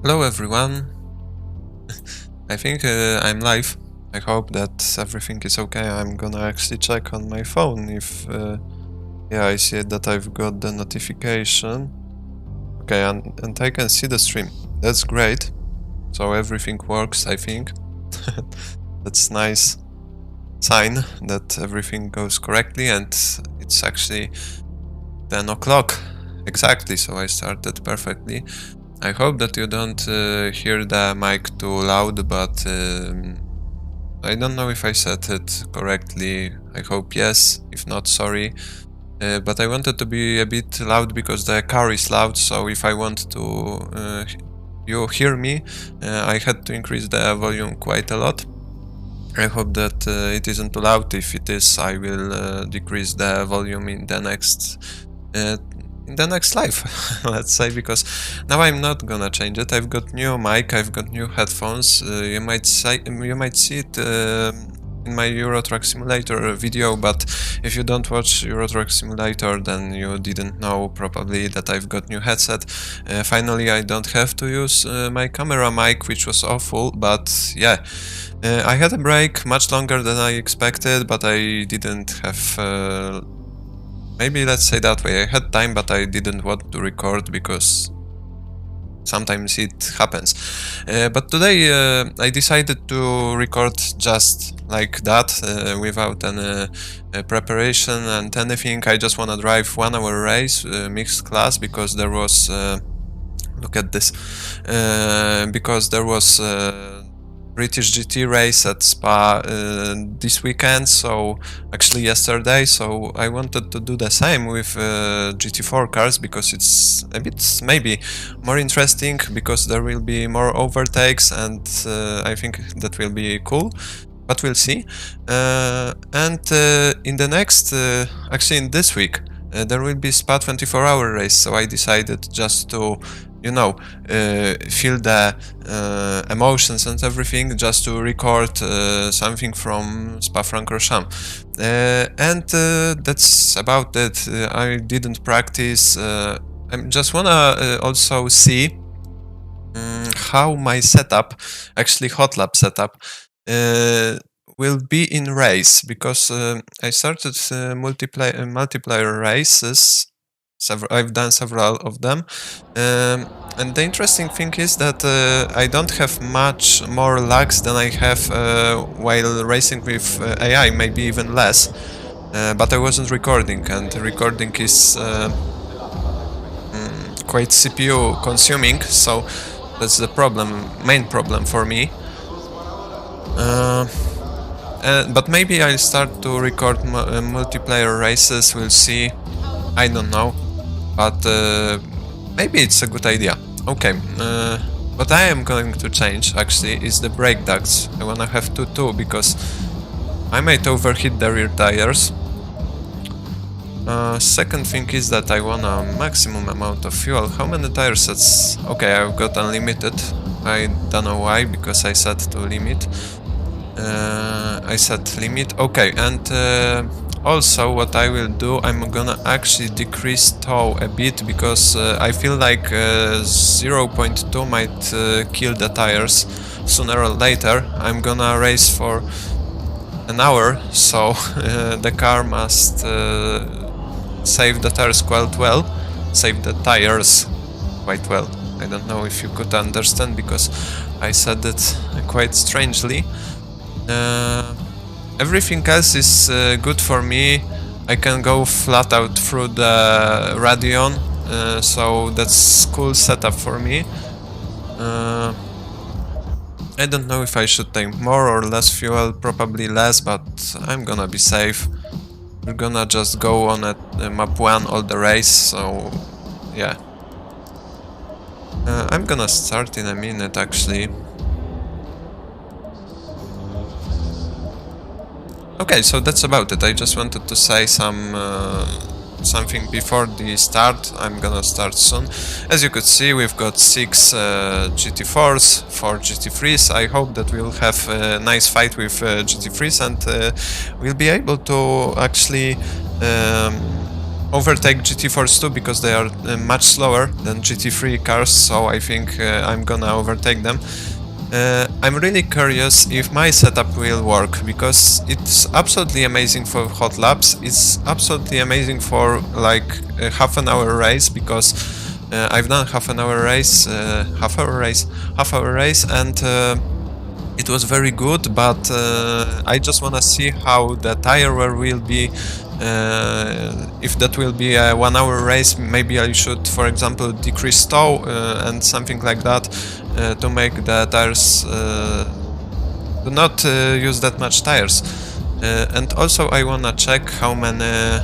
Hello everyone. I think I'm live. I hope that everything is okay. I'm gonna actually check on my phone if yeah, I see that I've got the notification. Okay, and I can see the stream. That's great. So everything works, I think. That's nice sign that everything goes correctly, and it's actually 10 o'clock exactly, so I started perfectly. I hope that you don't hear the mic too loud, but I don't know if I said it correctly. I hope yes, if not, sorry. But I wanted to be a bit loud because the car is loud, so if I want to you hear me, I had to increase the volume quite a lot. I hope that it isn't too loud. If it is, I will decrease the volume in the next live, let's say, because now I'm not gonna change it. I've got new mic, I've got new headphones. You might see it in my Euro Truck Simulator video, but if you don't watch Euro Truck Simulator, then you didn't know probably that I've got new headset. Finally, I don't have to use my camera mic, which was awful, but yeah. I had a break much longer than I expected, but I didn't have maybe let's say that way, I had time, but I didn't want to record because sometimes it happens. But today I decided to record just like that, without any preparation and anything. I just wanna drive 1 hour race, mixed class, because there was, look at this, because there was British GT race at Spa this weekend, so actually yesterday, so I wanted to do the same with GT4 cars because it's a bit maybe more interesting, because there will be more overtakes, and I think that will be cool, but we'll see. And in the next, actually in this week, there will be Spa 24-hour race, so I decided just to, you know, feel the emotions and everything, just to record something from Spa-Francorchamps. And that's about it. I didn't practice. I just wanna also see how my setup, actually hot lap setup, will be in race, because I started multiplayer races. I've done several of them, and the interesting thing is that I don't have much more lags than I have while racing with AI, maybe even less, but I wasn't recording, and recording is quite CPU consuming, so that's the main problem for me. But maybe I'll start to record multiplayer races, we'll see, I don't know, but maybe it's a good idea. Okay, what I am going to change actually is the brake ducts. I wanna have two because I might overheat the rear tires. Second thing is that I want a maximum amount of fuel. How many tire sets? Okay, I've got unlimited. I don't know why, because I set to limit. I set limit. Okay, and also what I will do, I'm gonna actually decrease tow a bit, because I feel like 0.2 might kill the tires sooner or later. I'm gonna race for an hour, so the car must save the tires quite well. Save the tires quite well. I don't know if you could understand, because I said it quite strangely. Everything else is good for me. I can go flat out through the Radeon, so that's cool setup for me. I don't know if I should take more or less fuel, probably less, but I'm gonna be safe. We're gonna just go on at map 1 all the race, so yeah. I'm gonna start in a minute actually. Okay, so that's about it. I just wanted to say something before the start. I'm gonna start soon. As you could see, we've got 6 GT4s, 4 GT3s. I hope that we'll have a nice fight with GT3s, and we'll be able to actually overtake GT4s too, because they are much slower than GT3 cars, so I think I'm gonna overtake them. I'm really curious if my setup will work, because it's absolutely amazing for hot laps. It's absolutely amazing for like a half an hour race, because I've done half hour race, and it was very good, but I just wanna see how the tire wear will be. If that will be a 1 hour race, maybe I should, for example, decrease tow and something like that, to make the tires do not use that much tires. And also I wanna check how many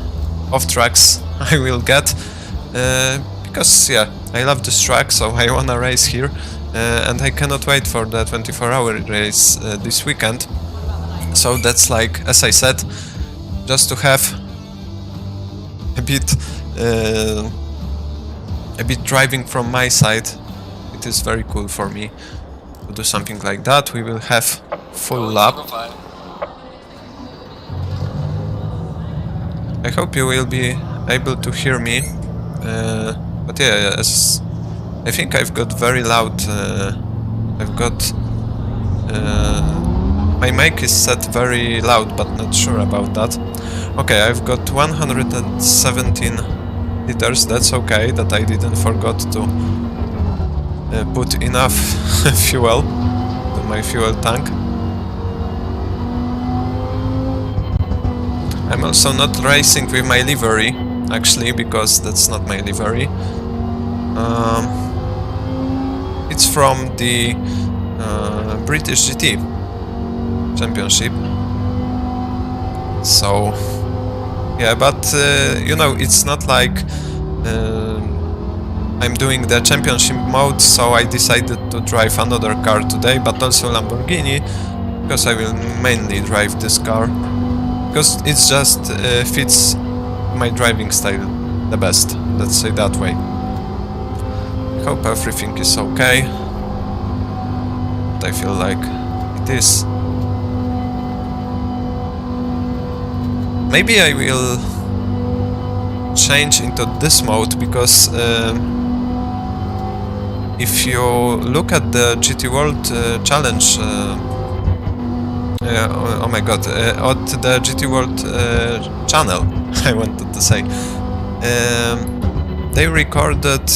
off tracks I will get, because yeah, I love this track, so I wanna race here, and I cannot wait for the 24-hour race this weekend. So that's like, as I said, just to have a bit driving from my side. It is very cool for me to do something like that. We will have full lap. I hope you will be able to hear me, but yeah, as I think I've got very loud, I've got my mic is set very loud, but not sure about that. Okay, I've got 117 liters, that's okay, that I didn't forget to put enough fuel to my fuel tank. I'm also not racing with my livery, actually, because that's not my livery. It's from the British GT Championship. So yeah, but you know, it's not like I'm doing the championship mode, so I decided to drive another car today, but also Lamborghini, because I will mainly drive this car, because it just fits my driving style the best, let's say that way. Hope everything is okay, but I feel like it is. Maybe I will change into this mode, because if you look at the GT World Challenge, oh my god, at the GT World channel, I wanted to say, they recorded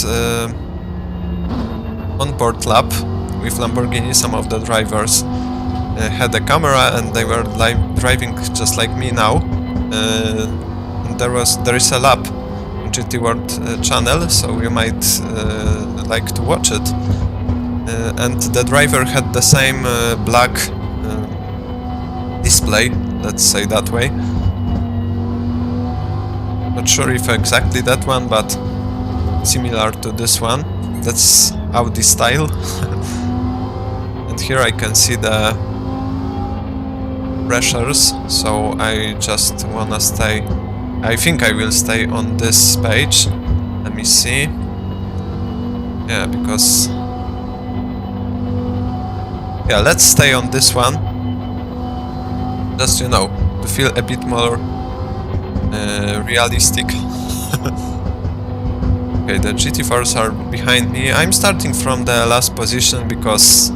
on-board lap with Lamborghini. Some of the drivers had a camera and they were driving just like me now. And there is a lap on GT World channel, so you might like to watch it. And the driver had the same black display, let's say that way. Not sure if exactly that one, but similar to this one. That's Audi style. And here I can see the pressures, so I just wanna stay. I think I will stay on this page. Let me see. Yeah, because yeah, let's stay on this one. Just, you know, to feel a bit more realistic. Okay, the GT4s are behind me. I'm starting from the last position because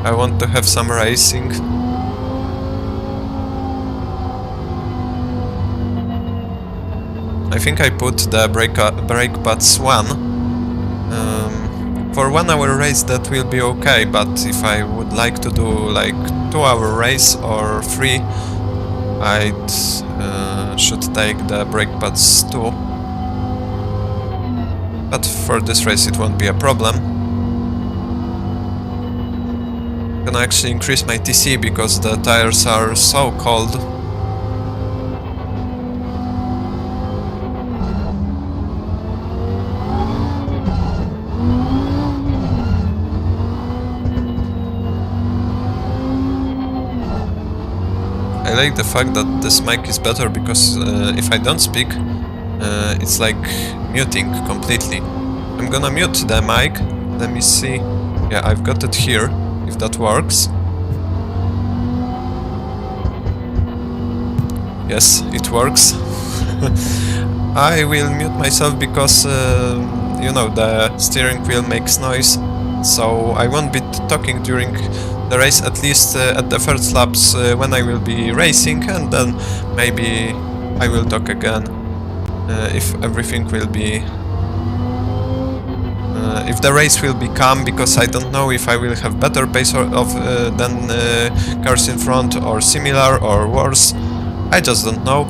I want to have some racing. I think I put the brake pads 1. For 1 hour race that will be okay, but if I would like to do like 2 hour race or 3, I'd should take the brake pads 2. But for this race it won't be a problem. I'm gonna actually increase my TC because the tires are so cold. I like the fact that this mic is better because if I don't speak, it's like muting completely. I'm gonna mute the mic. Let me see. Yeah, I've got it here, if that works. Yes, it works. I will mute myself because, you know, the steering wheel makes noise, so I won't be talking during the race, at least at the first laps when I will be racing, and then maybe I will talk again if everything will be... if the race will be calm, because I don't know if I will have better pace than cars in front, or similar, or worse. I just don't know.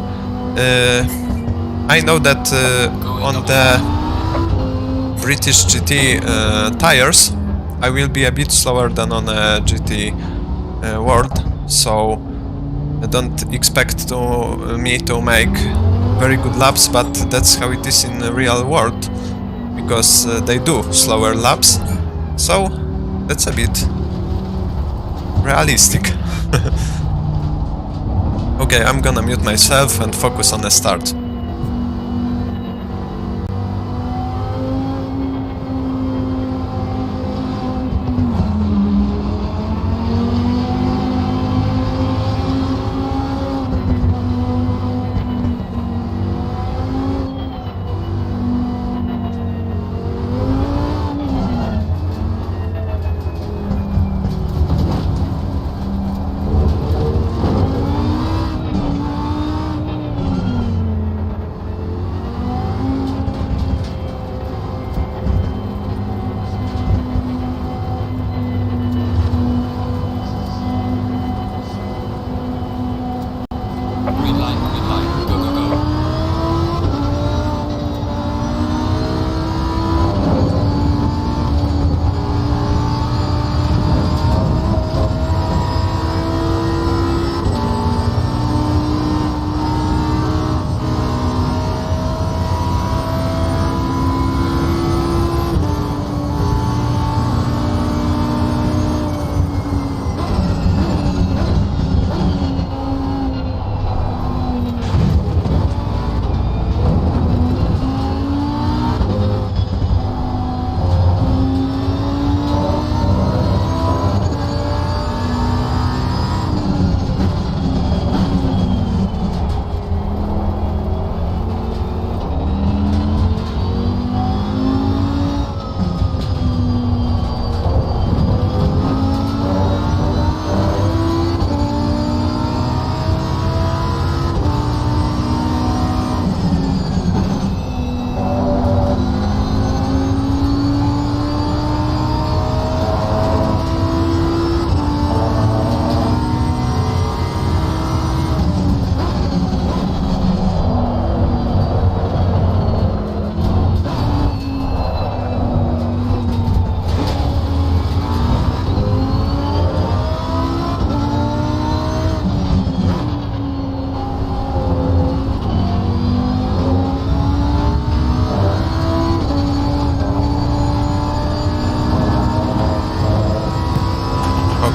I know that on the British GT tires I will be a bit slower than on a GT World, so don't expect me to make very good laps, but that's how it is in the real world, because they do slower laps, so that's a bit realistic. Okay, I'm gonna mute myself and focus on the start.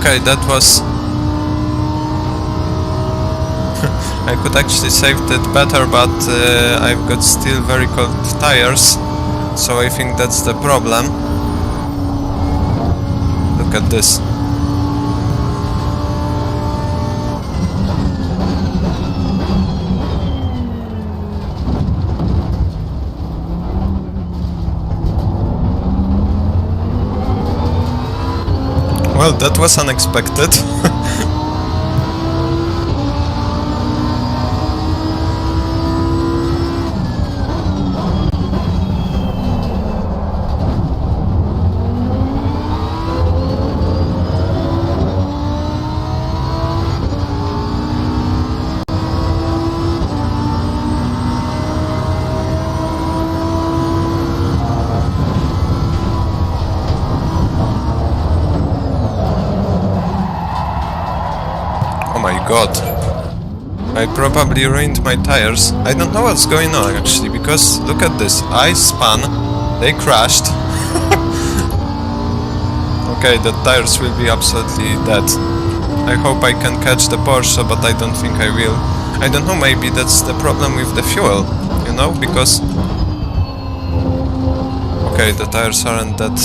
Okay, that was... I could actually save it better, but I've got still very cold tires, so I think that's the problem. Look at this. Well, that was unexpected. God, I probably ruined my tires. I don't know what's going on actually, because look at this. I spun, they crashed. Okay, the tires will be absolutely dead. I hope I can catch the Porsche, but I don't think I will. I don't know, maybe that's the problem with the fuel, you know, because... Okay, the tires aren't that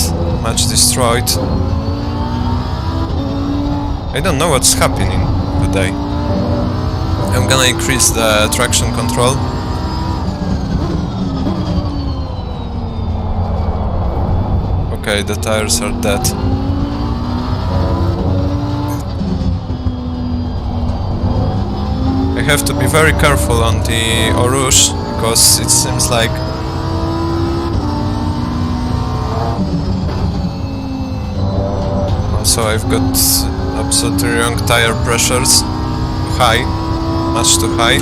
much destroyed. I don't know what's happening today. I'm gonna increase the traction control. Okay, the tires are dead. I have to be very careful on the Eau Rouge, because it seems like also I've got absolutely wrong tire pressures. High, much too high.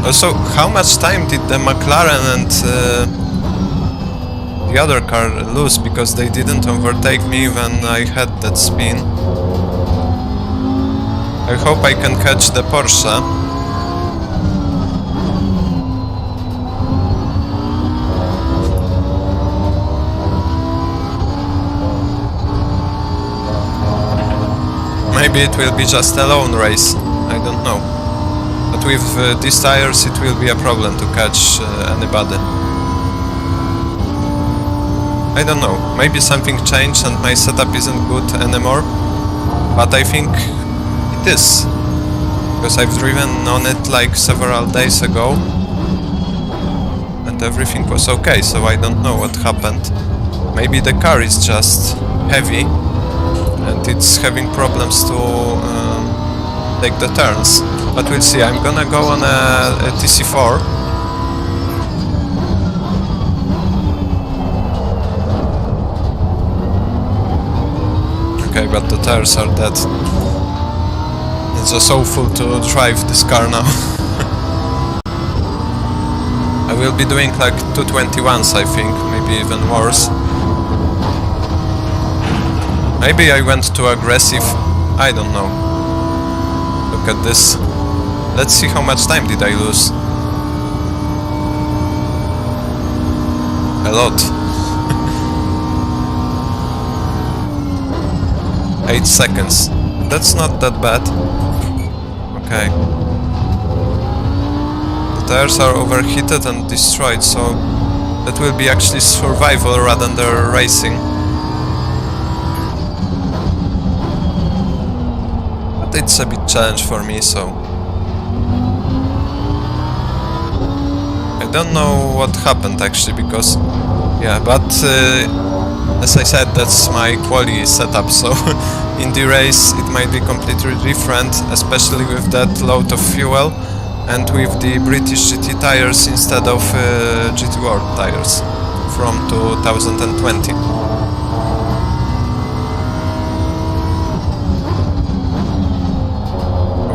Also, how much time did the McLaren and the other car lose, because they didn't overtake me when I had that spin? I hope I can catch the Porsche. Maybe it will be just a lone race, I don't know. But with these tires it will be a problem to catch anybody. I don't know, maybe something changed and my setup isn't good anymore, but I think it is, because I've driven on it like several days ago and everything was okay, so I don't know what happened. Maybe the car is just heavy and it's having problems to take the turns, but we'll see. I'm gonna go on a TC4. Okay, but the tires are dead. It's just awful to drive this car now. I will be doing like 221s, I think, maybe even worse. Maybe I went too aggressive, I don't know. Look at this. Let's see how much time did I lose. A lot. 8 seconds. That's not that bad. Okay. The tires are overheated and destroyed, so that will be actually survival rather than racing. But it's a big challenge for me, so I don't know what happened actually, because yeah, but as I said, that's my quality setup, so in the race it might be completely different, especially with that load of fuel and with the British GT tires instead of GT World tires from 2020.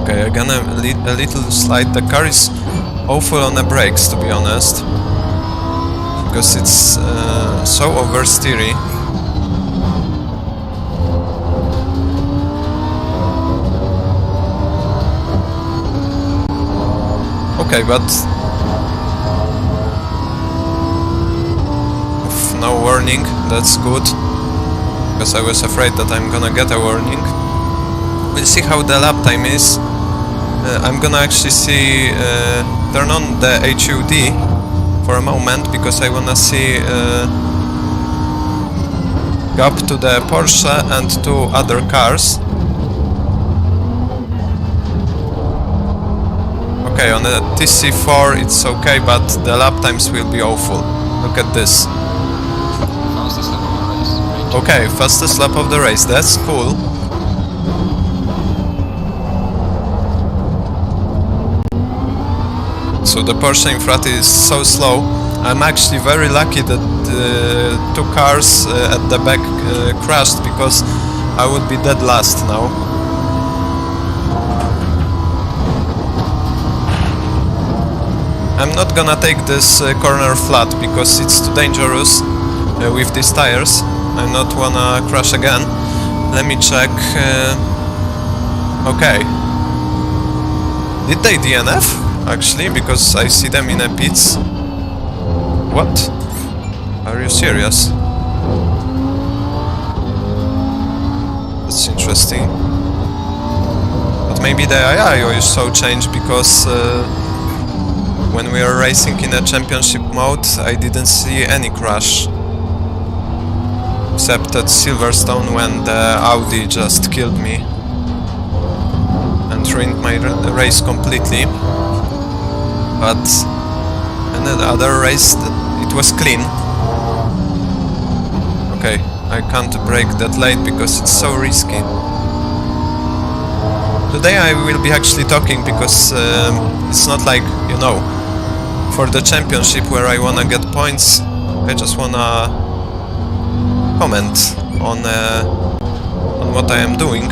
Okay, I'm gonna a little slide. The car is awful on the brakes, to be honest, because it's so oversteery. Okay, but no warning, that's good, because I was afraid that I'm gonna get a warning. We'll see how the lap time is. I'm gonna actually see turn on the HUD for a moment, because I wanna see gap to the Porsche and to other cars. Okay, on the TC4 it's okay, but the lap times will be awful. Look at this. Fastest lap of the race. Okay, fastest lap of the race, that's cool. So the Porsche in front is so slow. I'm actually very lucky that the two cars at the back crashed, because I would be dead last now. I'm not gonna take this corner flat, because it's too dangerous with these tires. I not wanna crash again. Let me check. Okay. Did they DNF? Actually, because I see them in the pits. What? Are you serious? That's interesting. But maybe the AI also changed, because when we are racing in a championship mode, I didn't see any crash. Except at Silverstone, when the Audi just killed me. And and ruined my race completely. But another race, it was clean. Okay, I can't brake that late because it's so risky. Today I will be actually talking because it's not like, you know, for the championship where I wanna get points. I just wanna comment on what I am doing.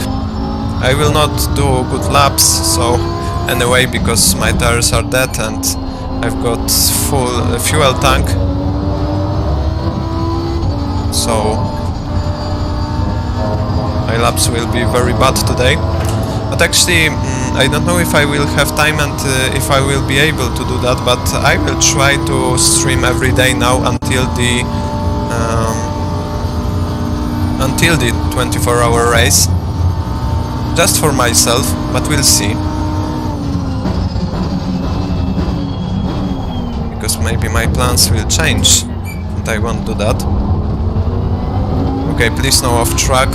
I will not do good laps, so anyway, because my tires are dead and I've got full fuel tank, so my laps will be very bad today. But actually, I don't know if I will have time and if I will be able to do that, but I will try to stream every day now until the 24-hour race, just for myself, but we'll see. Because maybe my plans will change and I won't do that. Okay, please no off track.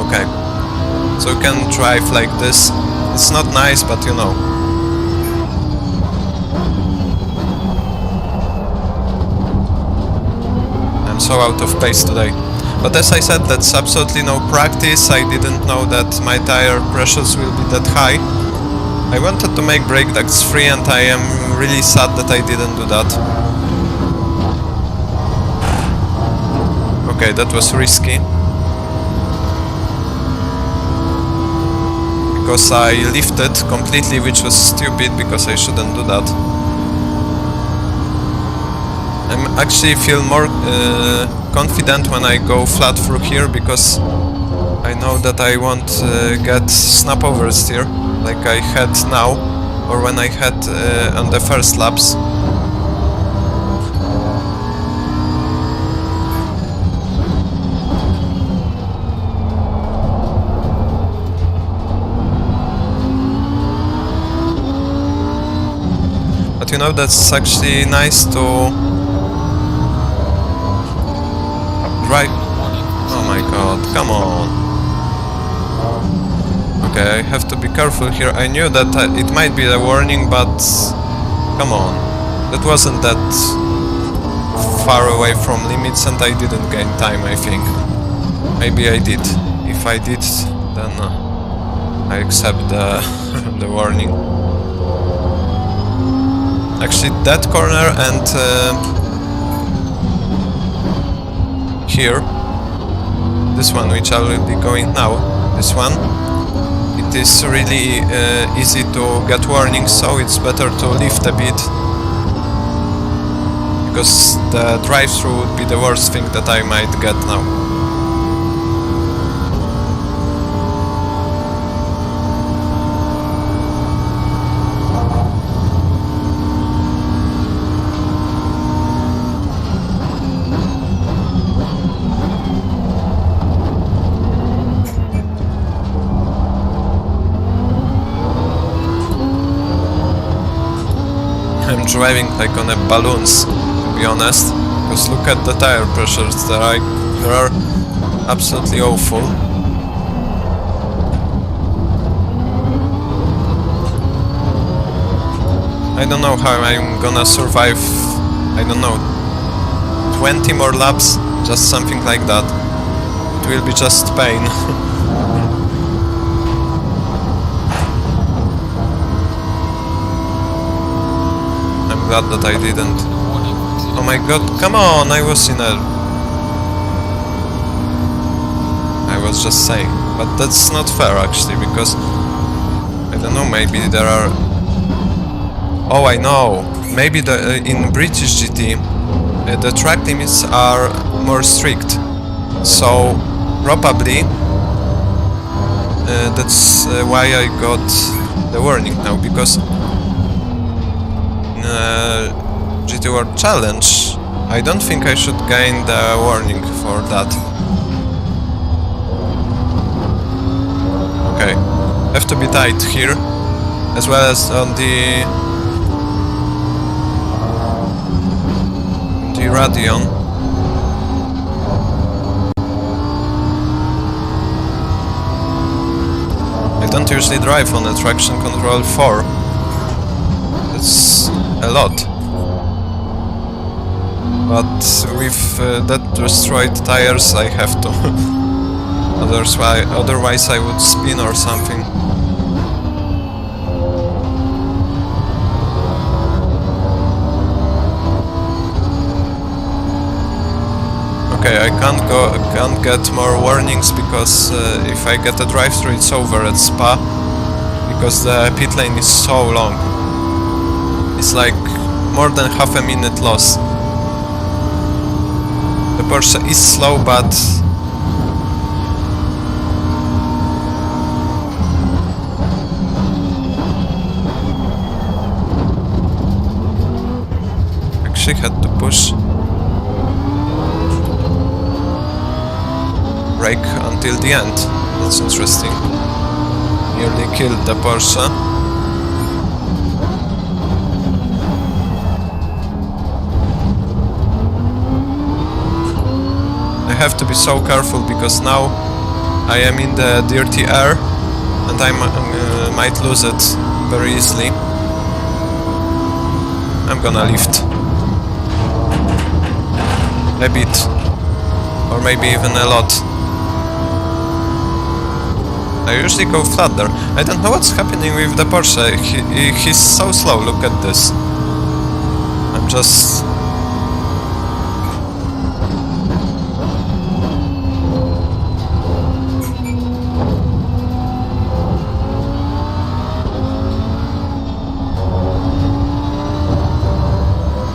Okay. So you can drive like this. It's not nice, but you know. I'm so out of pace today. But as I said, that's absolutely no practice. I didn't know that my tire pressures will be that high. I wanted to make brake ducts free and I am really sad that I didn't do that. Okay, that was risky. Because I lifted completely, which was stupid because I shouldn't do that. I actually feel more confident when I go flat through here because I know that I won't get snapovers here like I had now or when I had on the first laps. But you know, that's actually nice to drive. Oh my god, come on. Okay, I have to be careful here. I knew that it might be a warning, but come on. That wasn't that far away from limits and I didn't gain time, I think. Maybe I did. If I did, then I accept the, the warning. Actually, that corner and here, this one, which I will be going now, this one, it is really easy to get warnings, so it's better to lift a bit, because the drive-through would be the worst thing that I might get now. I'm driving like on a balloons, to be honest, because look at the tire pressures, they are absolutely awful. I don't know how I'm gonna survive, I don't know, 20 more laps, just something like that. It will be just pain. Glad that I didn't. Oh my god, come on, I was in a... I was just saying, but that's not fair actually, because I don't know, maybe there are... Oh, I know, maybe in British GT the track limits are more strict, so probably that's why I got the warning now, because GT World Challenge, I don't think I should gain the warning for that. Okay, have to be tight here, as well as on the Radeon. don't usually drive on a traction control 4. That's a lot. But with that destroyed tires I have to. Otherwise I would spin or something. Okay, I can't get more warnings because if I get a drive-through it's over at Spa, because the pit lane is so long. It's like more than half a minute loss. The Porsche is slow, but actually had to push brake until the end. That's interesting. Nearly killed the Porsche. I have to be so careful because now I am in the dirty air and I might lose it very easily. I'm gonna lift a bit, or maybe even a lot. I usually go flat there. I don't know what's happening with the Porsche. He's so slow. Look at this. I'm just...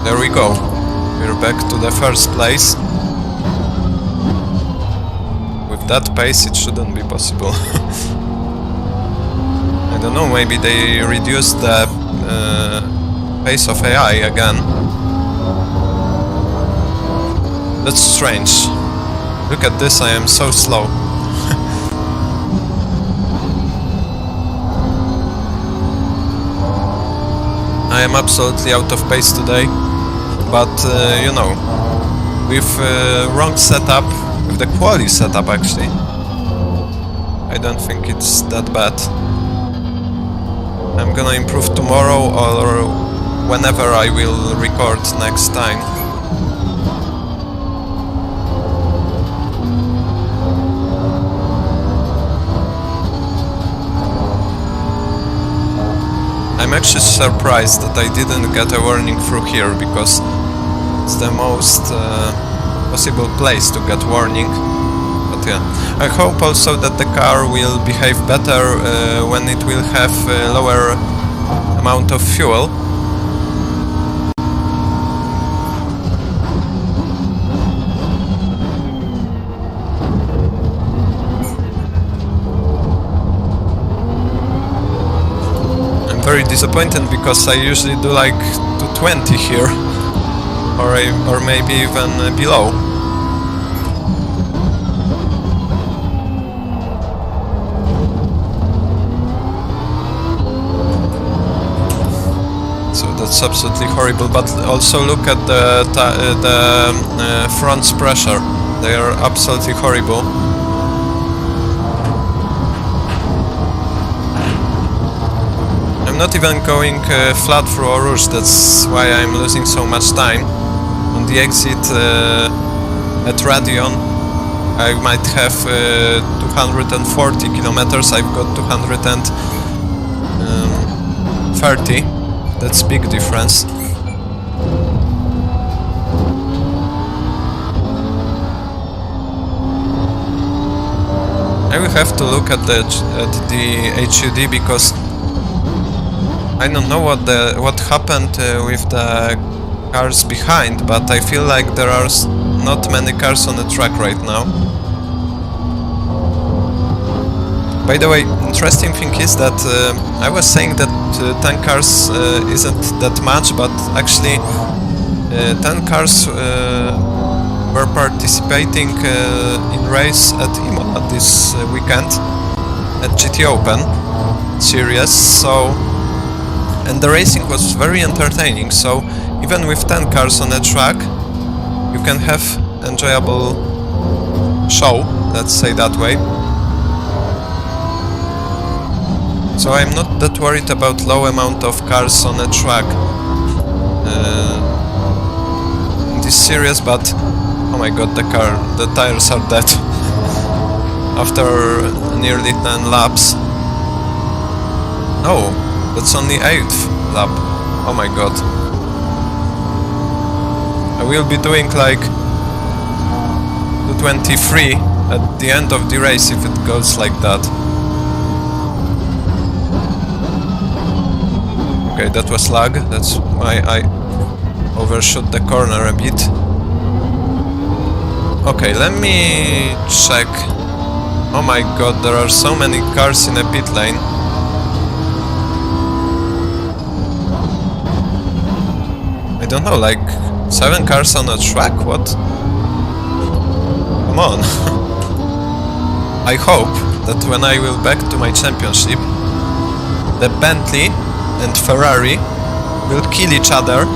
There we go. We're back to the first place. With that pace it shouldn't be possible. I don't know, maybe they reduced the pace of AI again. That's strange. Look at this, I am so slow. I am absolutely out of pace today. But, you know, with wrong setup, with the quality setup actually, I don't think it's that bad. I'm gonna improve tomorrow or whenever I will record next time. I'm actually surprised that I didn't get a warning through here, because it's the most possible place to get warning. But yeah, I hope also that the car will behave better when it will have a lower amount of fuel. Very disappointed because I usually do like 220 here, or maybe even below. So that's absolutely horrible. But also look at the front's pressure; they are absolutely horrible. Not even going flat through Eau Rouge, that's why I'm losing so much time. On the exit at Radion I might have 240 kilometers, I've got 230. That's big difference. I will have to look at the HUD, because I don't know what happened with the cars behind, but I feel like there are not many cars on the track right now. By the way, interesting thing is that I was saying that 10 cars isn't that much, but actually 10 cars were participating in race at Imola this weekend at GT Open series. So. And the racing was very entertaining, so even with 10 cars on a track, you can have enjoyable show, let's say that way. So I'm not that worried about low amount of cars on a track in this series, but oh my god, the tires are dead after nearly 10 laps. Oh, that's only 8th lap. Oh my god. I will be doing like 2:23 at the end of the race if it goes like that. Okay, that was lag, that's why I overshot the corner a bit. Okay, let me check. Oh my god, there are so many cars in a pit lane. I don't know, like 7 cars on a track? What? Come on. I hope that when I will back to my championship, the Bentley and Ferrari will kill each other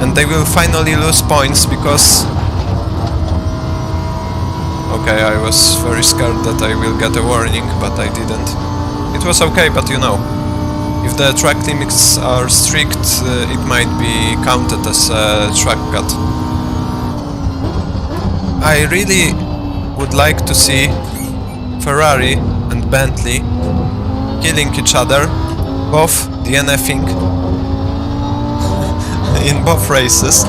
and they will finally lose points because... Okay, I was very scared that I will get a warning, but I didn't. It was okay, but you know, if the track limits are strict, it might be counted as a track cut. I really would like to see Ferrari and Bentley killing each other, both DNFing in both races,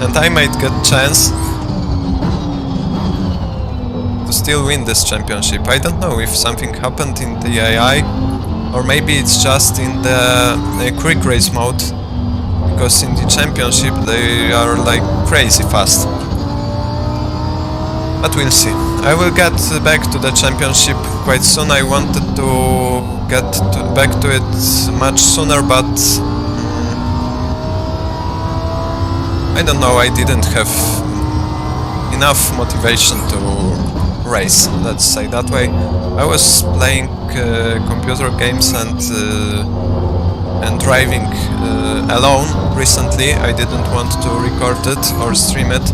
and I might get chance to still win this championship. I don't know if something happened in the AI, or maybe it's just in the quick race mode, because in the championship they are like crazy fast. But we'll see. I will get back to the championship quite soon. I wanted to get back to it much sooner, but I don't know, I didn't have enough motivation to race, let's say that way. I was playing computer games and driving alone recently. I didn't want to record it or stream it.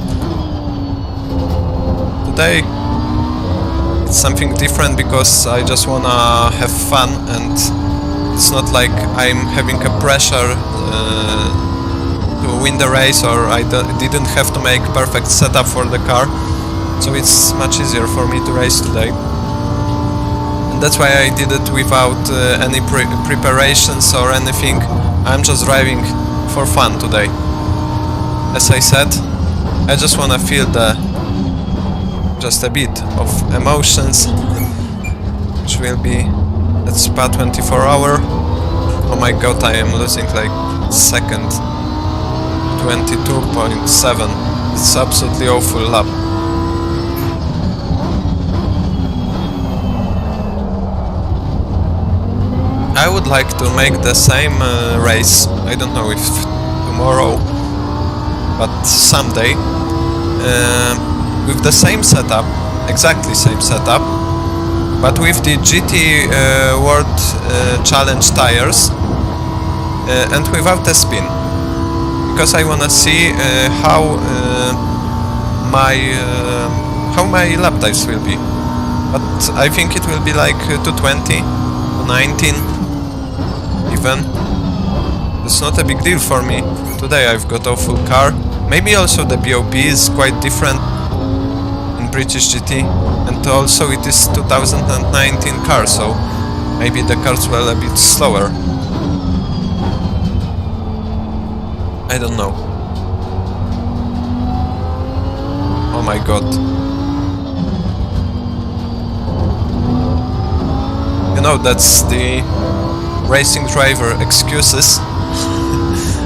Today it's something different because I just wanna have fun, and it's not like I'm having a pressure to win the race, or I didn't have to make perfect setup for the car, so it's much easier for me to race today. And that's why I did it without any preparations or anything. I'm just driving for fun today. As I said, I just wanna feel just a bit of emotions, which will be at Spa 24 hour. Oh my god, I am losing like second. 22.7. It's absolutely awful lap. I would like to make the same race, I don't know if tomorrow, but someday, with the same setup, exactly same setup, but with the GT World Challenge tires and without the spin, because I wanna see how my lap times will be. But I think it will be like 220, 219 even. It's not a big deal for me. Today I've got a full car. Maybe also the BOP is quite different in British GT, and also it is 2019 car, so maybe the cars were a bit slower. I don't know. Oh my god. You know, that's the racing driver excuses,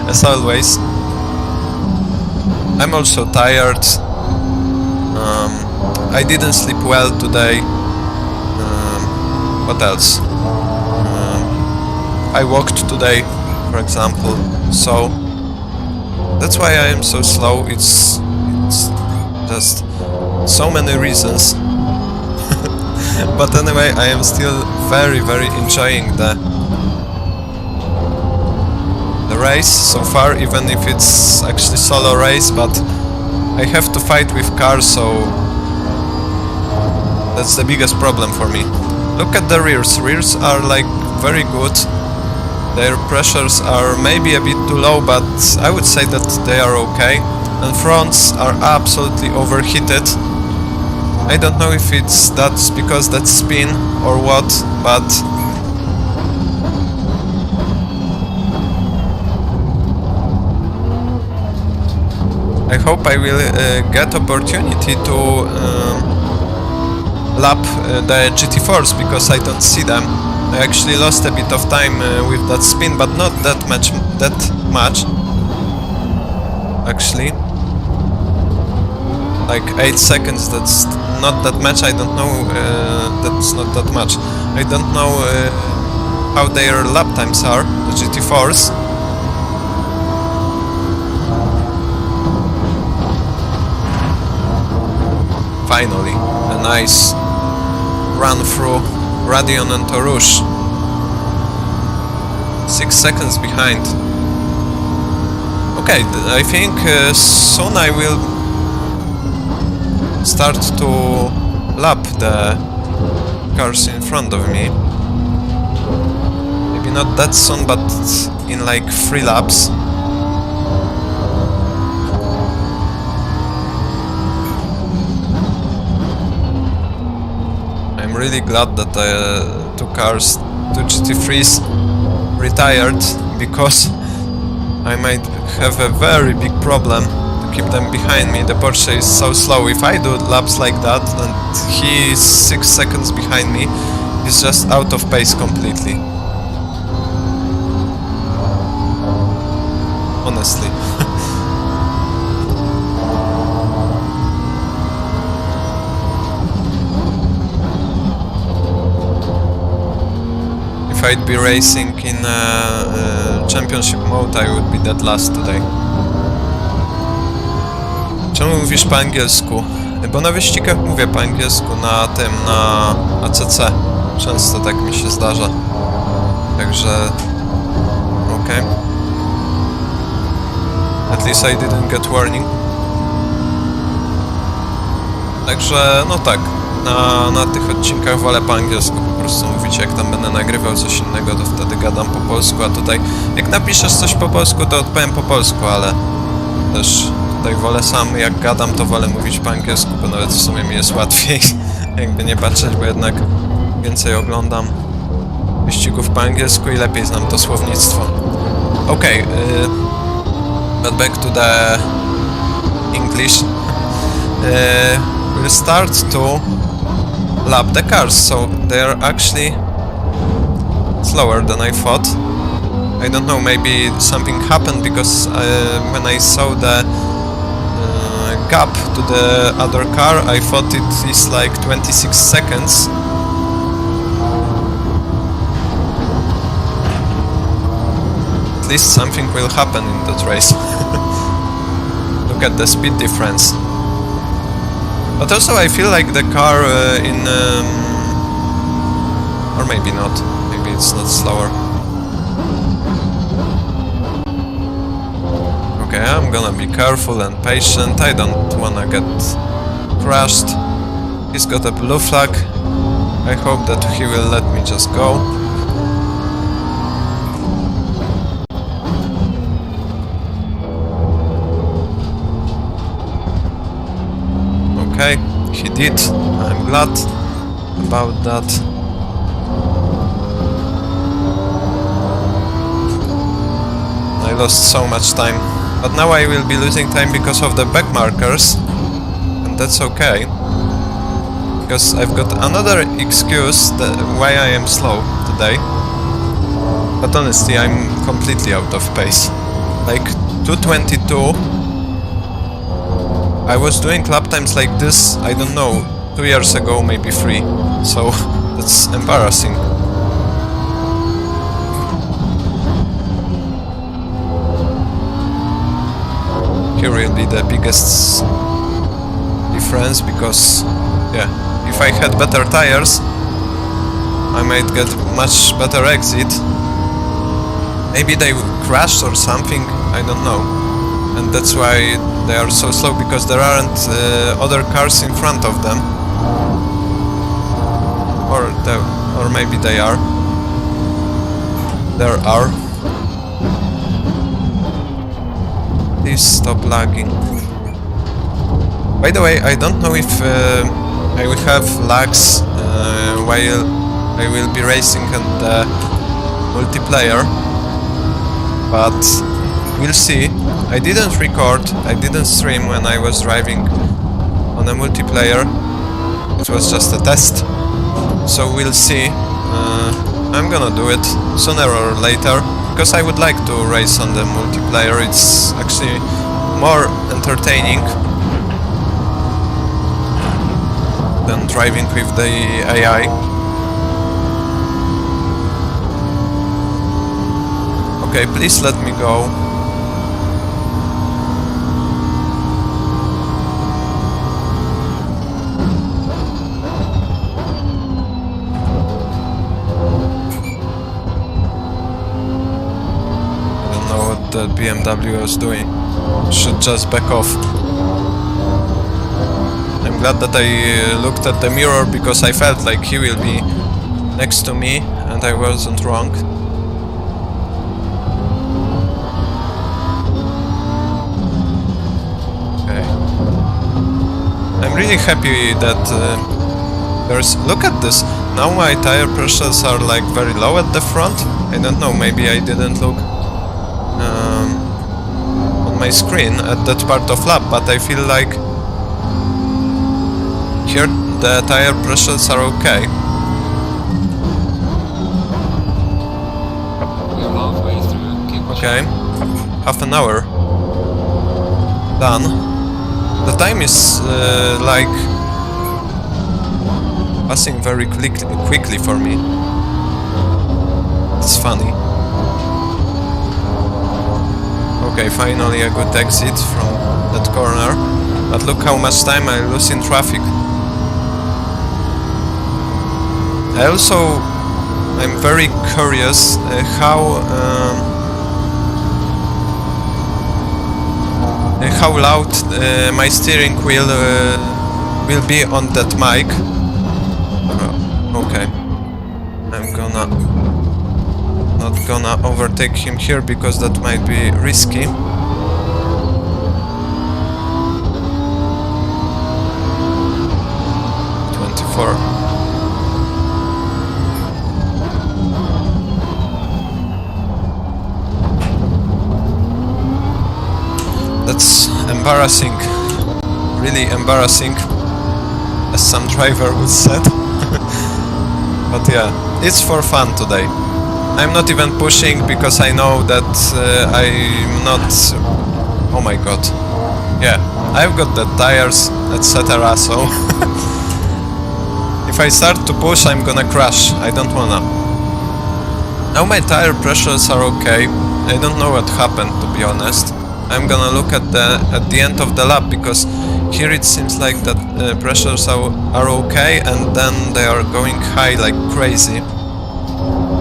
as always. I'm also tired. I didn't sleep well today. What else? I walked today, for example, so that's why I am so slow. It's just so many reasons. But anyway, I am still very enjoying the race so far, even if it's actually solo race, but I have to fight with cars, so that's the biggest problem for me. Look at the rears. Rears are like very good. Their pressures are maybe a bit too low, but I would say that they are okay. And fronts are absolutely overheated. I don't know if that's because that's spin or what, but I hope I will get opportunity to lap the GT4s, because I don't see them. I actually lost a bit of time with that spin, but not that much. Actually, like 8 seconds. That's not that much. I don't know. That's not that much. I don't know how their lap times are, the GT4s. Finally, a nice run through Radion and Torush. 6 seconds behind. Okay, I think soon I will start to lap the cars in front of me. Maybe not that soon, but in like 3 laps. I'm really glad that two GT3s retired, because I might have a very big problem to keep them behind me. The Porsche is so slow. If I do laps like that and he is 6 seconds behind me, he's just out of pace completely. Honestly. If I'd be racing in championship mode, I would be dead last today. Czemu mówisz po angielsku? Bo na wyścigach mówię po angielsku, na ACC. Często tak mi się zdarza. Także... okej. At least I didn't get warning. Także, no tak. Na tych odcinkach wolę po angielsku po prostu mówić. Jak tam będę nagrywał coś innego, to wtedy gadam po polsku, a tutaj jak napiszesz coś po polsku, to odpowiem po polsku, ale też tutaj wolę sam, jak gadam, to wolę mówić po angielsku, bo nawet w sumie mi jest łatwiej jakby nie patrzeć, bo jednak więcej oglądam wyścigów po angielsku i lepiej znam to słownictwo. Okay, but back to the English. We'll start to lap the cars, so they are actually slower than I thought. I don't know, maybe something happened, because when I saw the gap to the other car, I thought it is like 26 seconds. At least something will happen in that race. Look at the speed difference. But also I feel like the car or maybe not, maybe it's not slower. Okay, I'm gonna be careful and patient, I don't wanna get crashed. He's got a blue flag, I hope that he will let me just go. Okay, he did. I'm glad about that. I lost so much time, but now I will be losing time because of the back markers, and that's okay, because I've got another excuse why I am slow today. But honestly, I'm completely out of pace. Like 2:22. I was doing lap times like this, I don't know, 2 years ago, maybe 3, so that's embarrassing. Here will be the biggest difference, because, yeah, if I had better tires, I might get much better exit. Maybe they crashed or something, I don't know. And that's why they are so slow, because there aren't other cars in front of them. Or or maybe they are. There are. Please stop lagging. By the way, I don't know if I will have lags while I will be racing in the multiplayer, but we'll see. I didn't record, I didn't stream when I was driving on a multiplayer. It was just a test, so we'll see. I'm gonna do it sooner or later, because I would like to race on the multiplayer. It's actually more entertaining than driving with the AI. Okay, please let me go. The BMW was doing. Should just back off. I'm glad that I looked at the mirror, because I felt like he will be next to me and I wasn't wrong. Okay. I'm really happy that there's... Look at this! Now my tire pressures are like very low at the front. I don't know, maybe I didn't look on my screen at that part of lap, but I feel like here the tire pressures are okay. We are halfway through. Keep pushing. Okay, half an hour done. The time is like passing very quickly for me. It's funny. Okay, finally a good exit from that corner, but look how much time I lose in traffic. I'm very curious how loud my steering wheel will be on that mic. Okay, I'm not gonna overtake him here, because that might be risky. That's embarrassing, really embarrassing, as some driver would said. But yeah, it's for fun today. I'm not even pushing, because I know that I'm not... Oh my god. Yeah, I've got the tires, etc. So if I start to push, I'm gonna crash. I don't wanna. Now my tire pressures are okay. I don't know what happened, to be honest. I'm gonna look at the end of the lap, because here it seems like that pressures are okay, and then they are going high like crazy.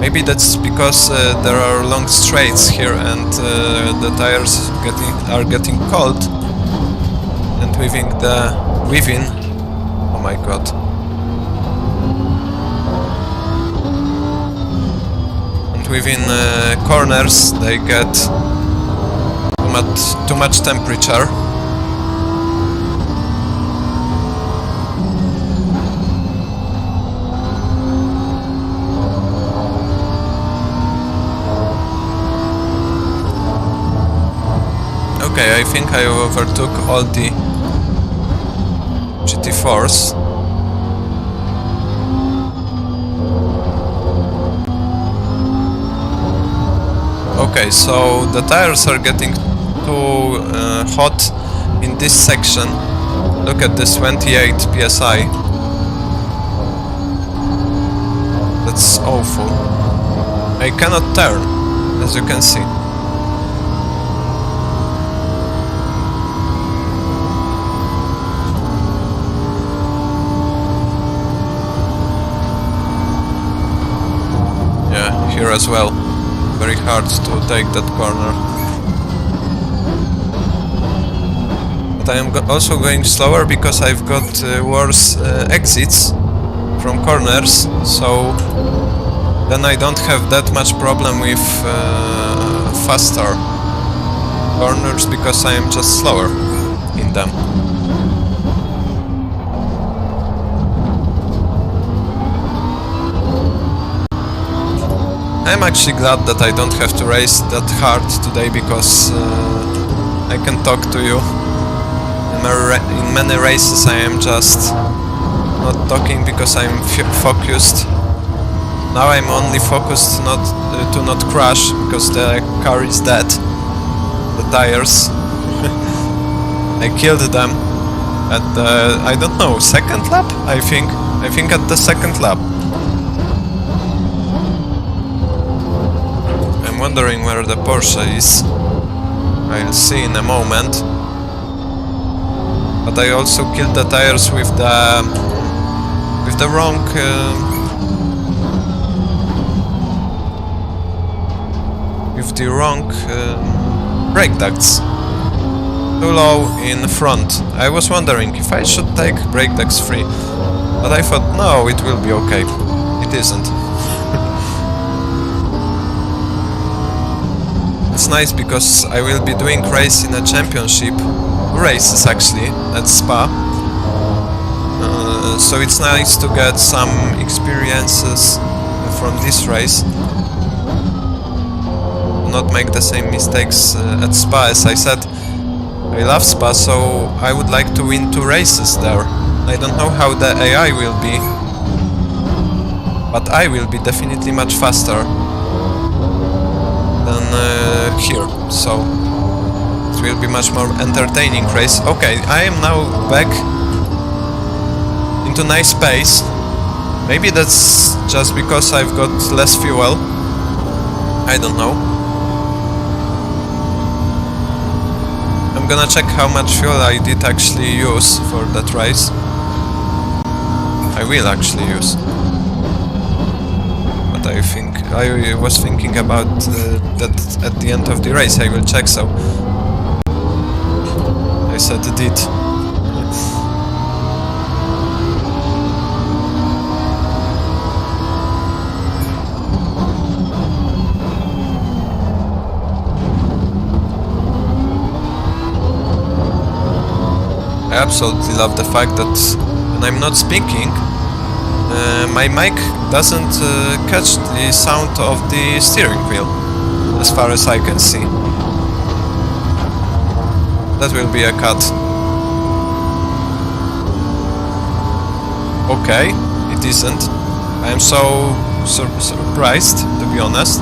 Maybe that's because there are long straights here, and the tires are getting cold, and within. Oh my god. And within corners they get too much temperature. Okay, I think I overtook all the GT4s. Okay, so the tires are getting too hot in this section. Look at this, 28 psi. That's awful. I cannot turn, as you can see. Yeah, here as well. Very hard to take that corner. But I am also going slower because I've got worse exits from corners, so then I don't have that much problem with faster corners because I am just slower in them. I'm actually glad that I don't have to race that hard today because I can talk to you. In many races I am just not talking because I'm focused. Now I'm only focused to not crash because the car is dead. The tires. I killed them at the, I don't know, second lap? I think at the second lap. I'm wondering where the Porsche is. I'll see in a moment. But I also killed the tires with the wrong brake ducts. Too low in front. I was wondering if I should take brake ducts free, but I thought no, it will be okay. It isn't. It's nice because I will be doing race in a championship races actually at Spa. So it's nice to get some experiences from this race. Not make the same mistakes at Spa. As I said, I love Spa, so I would like to win 2 races there. I don't know how the AI will be, but I will be definitely much faster than here, so it will be much more entertaining race. Okay, I am now back into nice pace. Maybe that's just because I've got less fuel. I don't know. I'm gonna check how much fuel I did actually use for that race. I will actually use. But I was thinking about that at the end of the race I will check, so I said did. I absolutely love the fact that when I'm not speaking, my mic doesn't catch the sound of the steering wheel, as far as I can see. That will be a cut. Okay, it isn't. I am so surprised, to be honest.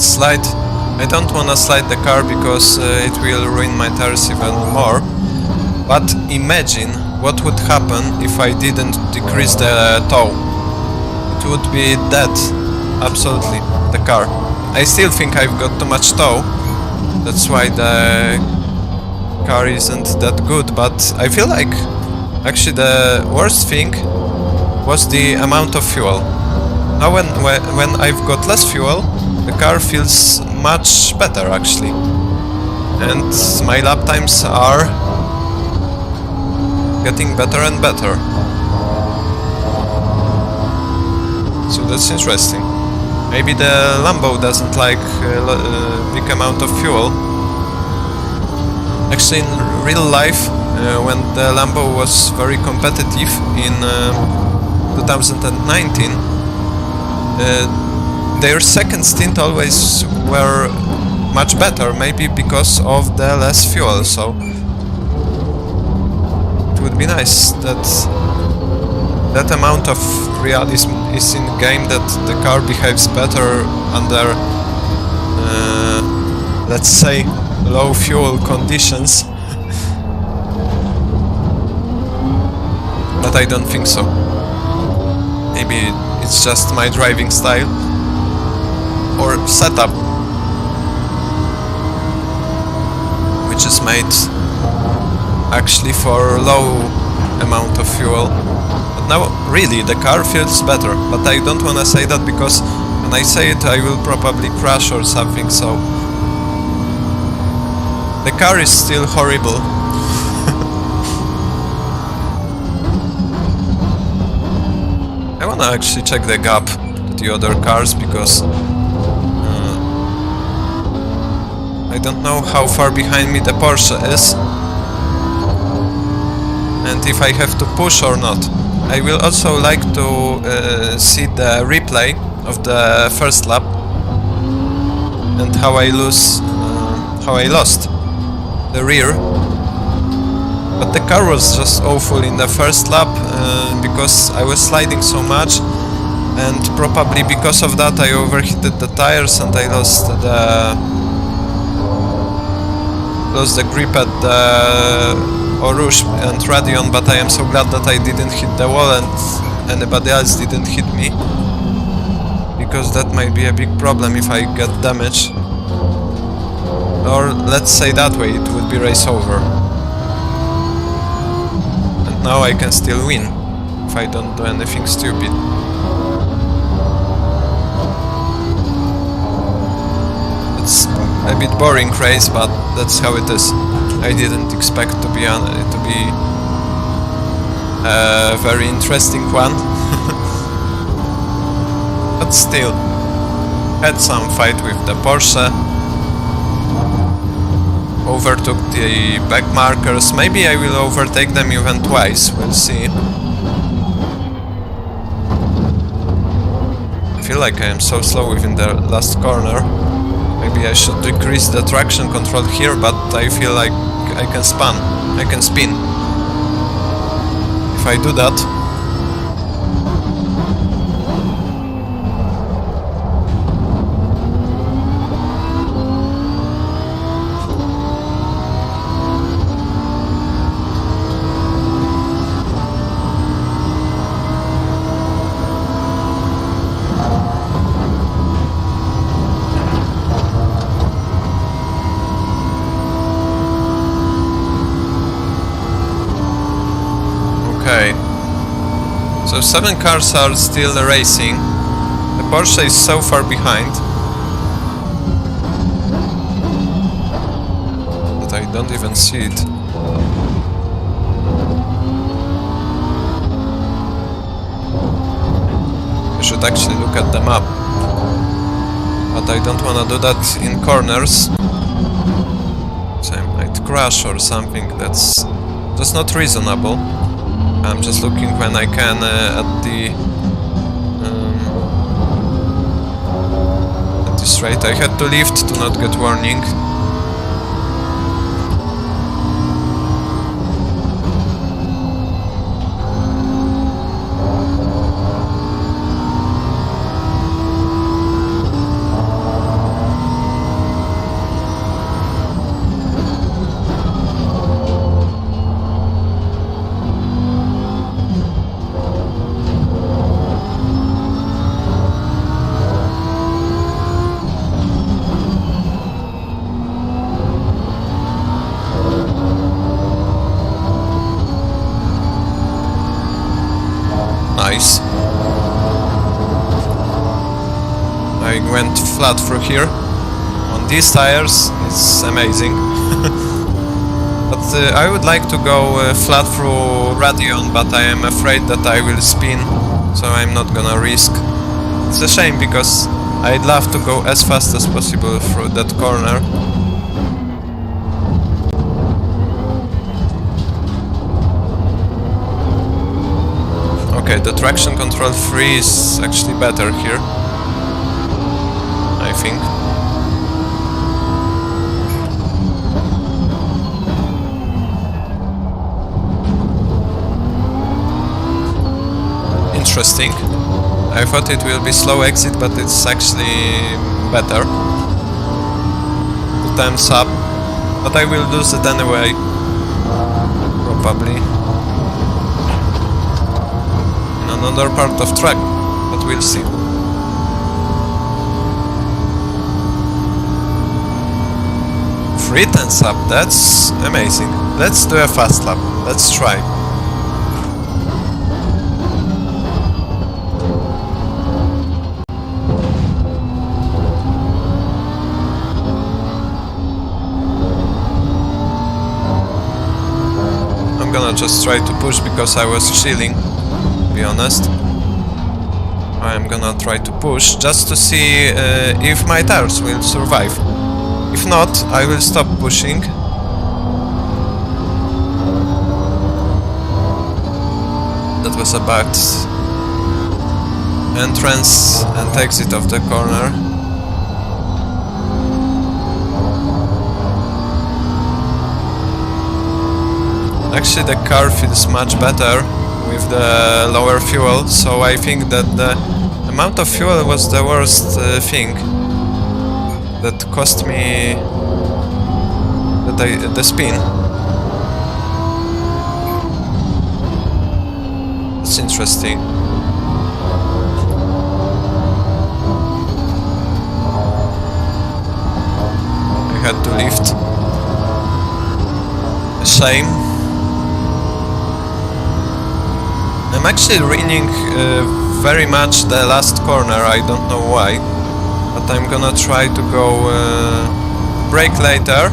Slide. I don't wanna slide the car because it will ruin my tires even more. But imagine what would happen if I didn't decrease the tow. It would be dead. Absolutely. The car. I still think I've got too much tow. That's why the car isn't that good, but I feel like actually the worst thing was the amount of fuel. Now when I've got less fuel, the car feels much better actually, and my lap times are getting better and better. So that's interesting. Maybe the Lambo doesn't like a big amount of fuel. Actually, in real life, when the Lambo was very competitive in 2019, their second stint always were much better, maybe because of the less fuel, so it would be nice that that amount of realism is in game, that the car behaves better under let's say low fuel conditions. but I don't think so. Maybe it's just my driving style or setup, which is made actually for low amount of fuel. But now really the car feels better, but I don't wanna say that because when I say it I will probably crash or something, so the car is still horrible. I wanna actually check the gap to the other cars because I don't know how far behind me the Porsche is and if I have to push or not. I will also like to see the replay of the first lap and how I lost the rear. But the car was just awful in the first lap because I was sliding so much, and probably because of that I overheated the tires and I lost the grip at the Orush and Radeon, but I am so glad that I didn't hit the wall and anybody else didn't hit me, because that might be a big problem if I get damage. Or let's say that way, it would be race over. And now I can still win if I don't do anything stupid. It's a bit boring race, but that's how it is. I didn't expect to be a very interesting one. But still, had some fight with the Porsche. Overtook the back markers. Maybe I will overtake them even twice, we'll see. I feel like I am so slow within the last corner. Maybe I should decrease the traction control here, but I feel like I can spin. If I do that. So 7 cars are still racing. The Porsche is so far behind that I don't even see it. I should actually look at the map, but I don't want to do that in corners, so I might crash or something. That's not reasonable. I'm just looking when I can at this rate. I had to lift to not get warning. Nice. I went flat through here. On these tires, it's amazing. But I would like to go flat through Radeon, but I am afraid that I will spin, so I'm not gonna risk. It's a shame because I'd love to go as fast as possible through that corner. Okay, the traction control 3 is actually better here, I think. Interesting. I thought it will be slow exit, but it's actually better. 2 times up, but I will lose it anyway, probably. another part of track, but we'll see. Three tenths up, that's amazing. Let's do a fast lap, let's try. I'm gonna just try to push because I was chilling, to be honest. I'm gonna try to push just to see if my tires will survive. If not, I will stop pushing. That was a bad entrance and exit of the corner. Actually, the car feels much better with the lower fuel, so I think that the amount of fuel was the worst thing that cost me the spin. It's interesting. I had to lift. A shame. I'm actually ruining very much the last corner, I don't know why. But I'm gonna try to go brake later.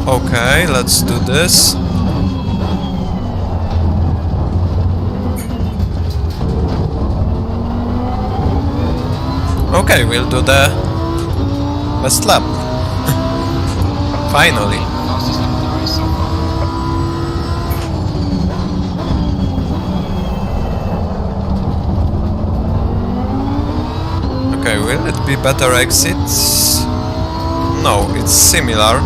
Okay, let's do this. Okay, we'll do the best lap. Finally. Fastest lap of the race so far. Okay, will it be better exits? No, it's similar.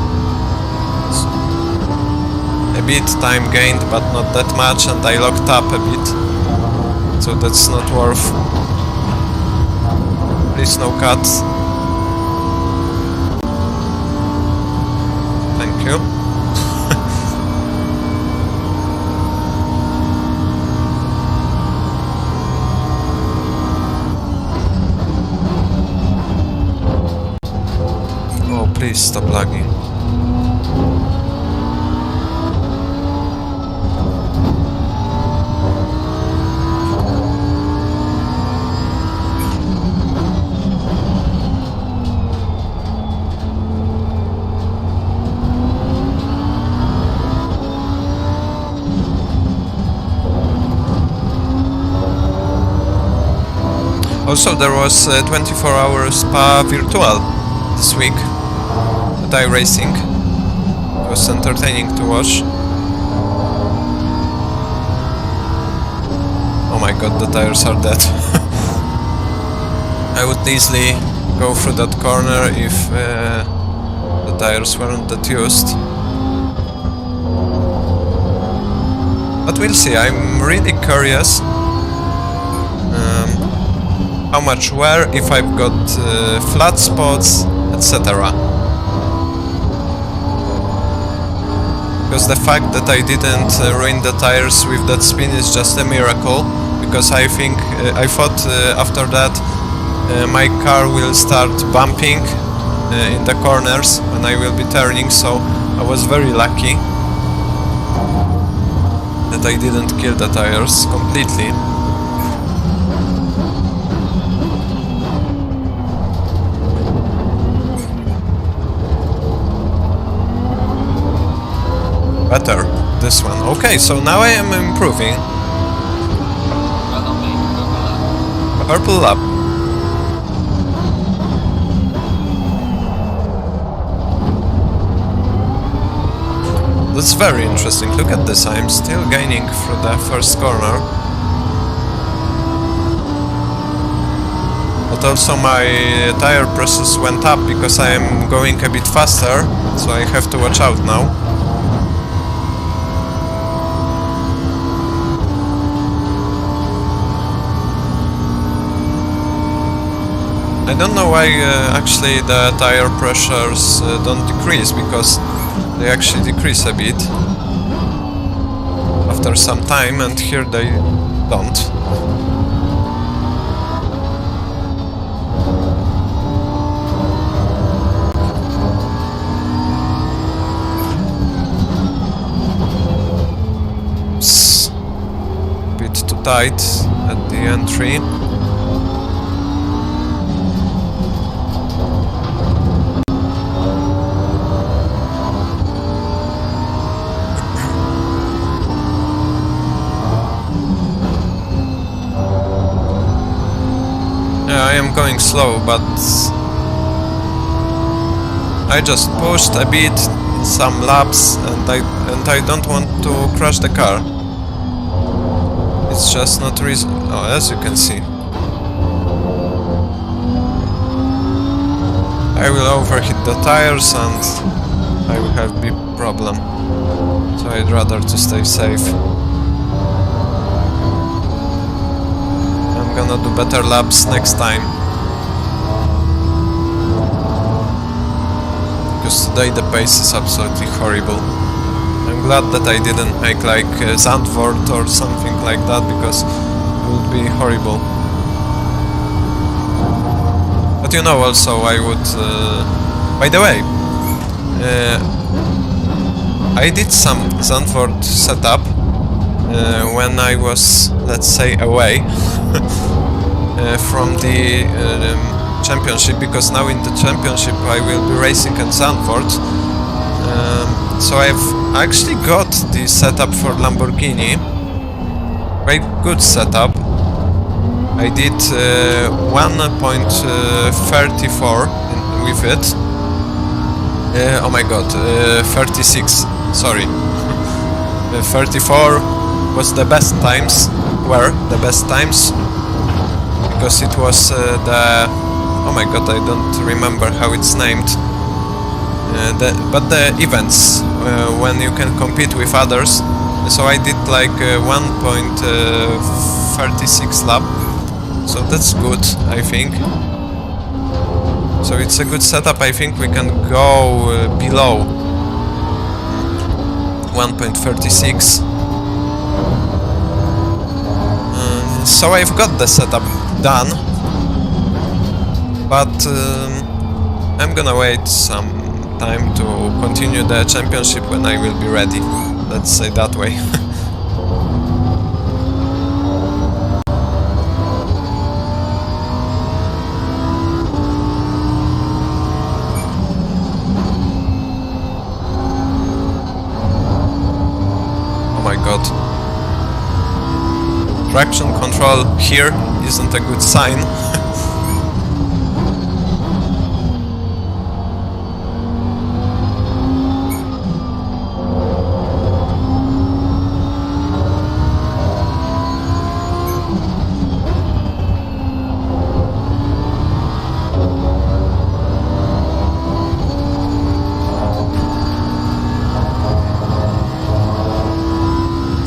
A bit time gained, but not that much, and I locked up a bit. So that's not worth. Please no cuts. Thank you. Oh, please stop lagging. Also, there was 24-hour Spa Virtual this week at iRacing. It was entertaining to watch. Oh my god, the tires are dead. I would easily go through that corner if the tires weren't that used. But we'll see, I'm really curious how much wear, if I've got flat spots, etc. Because the fact that I didn't ruin the tires with that spin is just a miracle, because I think I thought after that my car will start bumping in the corners when I will be turning, so I was very lucky that I didn't kill the tires completely. Better, this one. Okay, so now I am improving. Well done, mate. Purple lap. That's very interesting. Look at this, I'm still gaining through the first corner. But also my tire pressures went up because I am going a bit faster, so I have to watch out now. I don't know why actually the tire pressures don't decrease, because they actually decrease a bit after some time, and here they don't. It's a bit too tight at the entry. I am going slow, but I just pushed a bit, some laps, and I don't want to crash the car. It's just not reason. Oh, as you can see, I will overheat the tires and I will have big problem. So I'd rather to stay safe. I'm gonna do better laps next time, because today the pace is absolutely horrible. I'm glad that I didn't make like Zandvoort or something like that, because it would be horrible. But you know, also I would... by the way, I did some Zandvoort setup when I was, let's say, away from the championship, because now in the championship I will be racing in Zandvoort. So I've actually got the setup for Lamborghini, very good setup. I did 1.34 with it. Oh my god, 36, sorry. 34 was the best times, were the best times, because it was the... oh my god, I don't remember how it's named. But the events, when you can compete with others. So I did like 1.36 lap. So that's good, I think. So it's a good setup. I think we can go below 1.36. So I've got the setup done, but I'm gonna wait some time to continue the championship when I will be ready. Let's say that way. Oh my god. Traction control here isn't a good sign.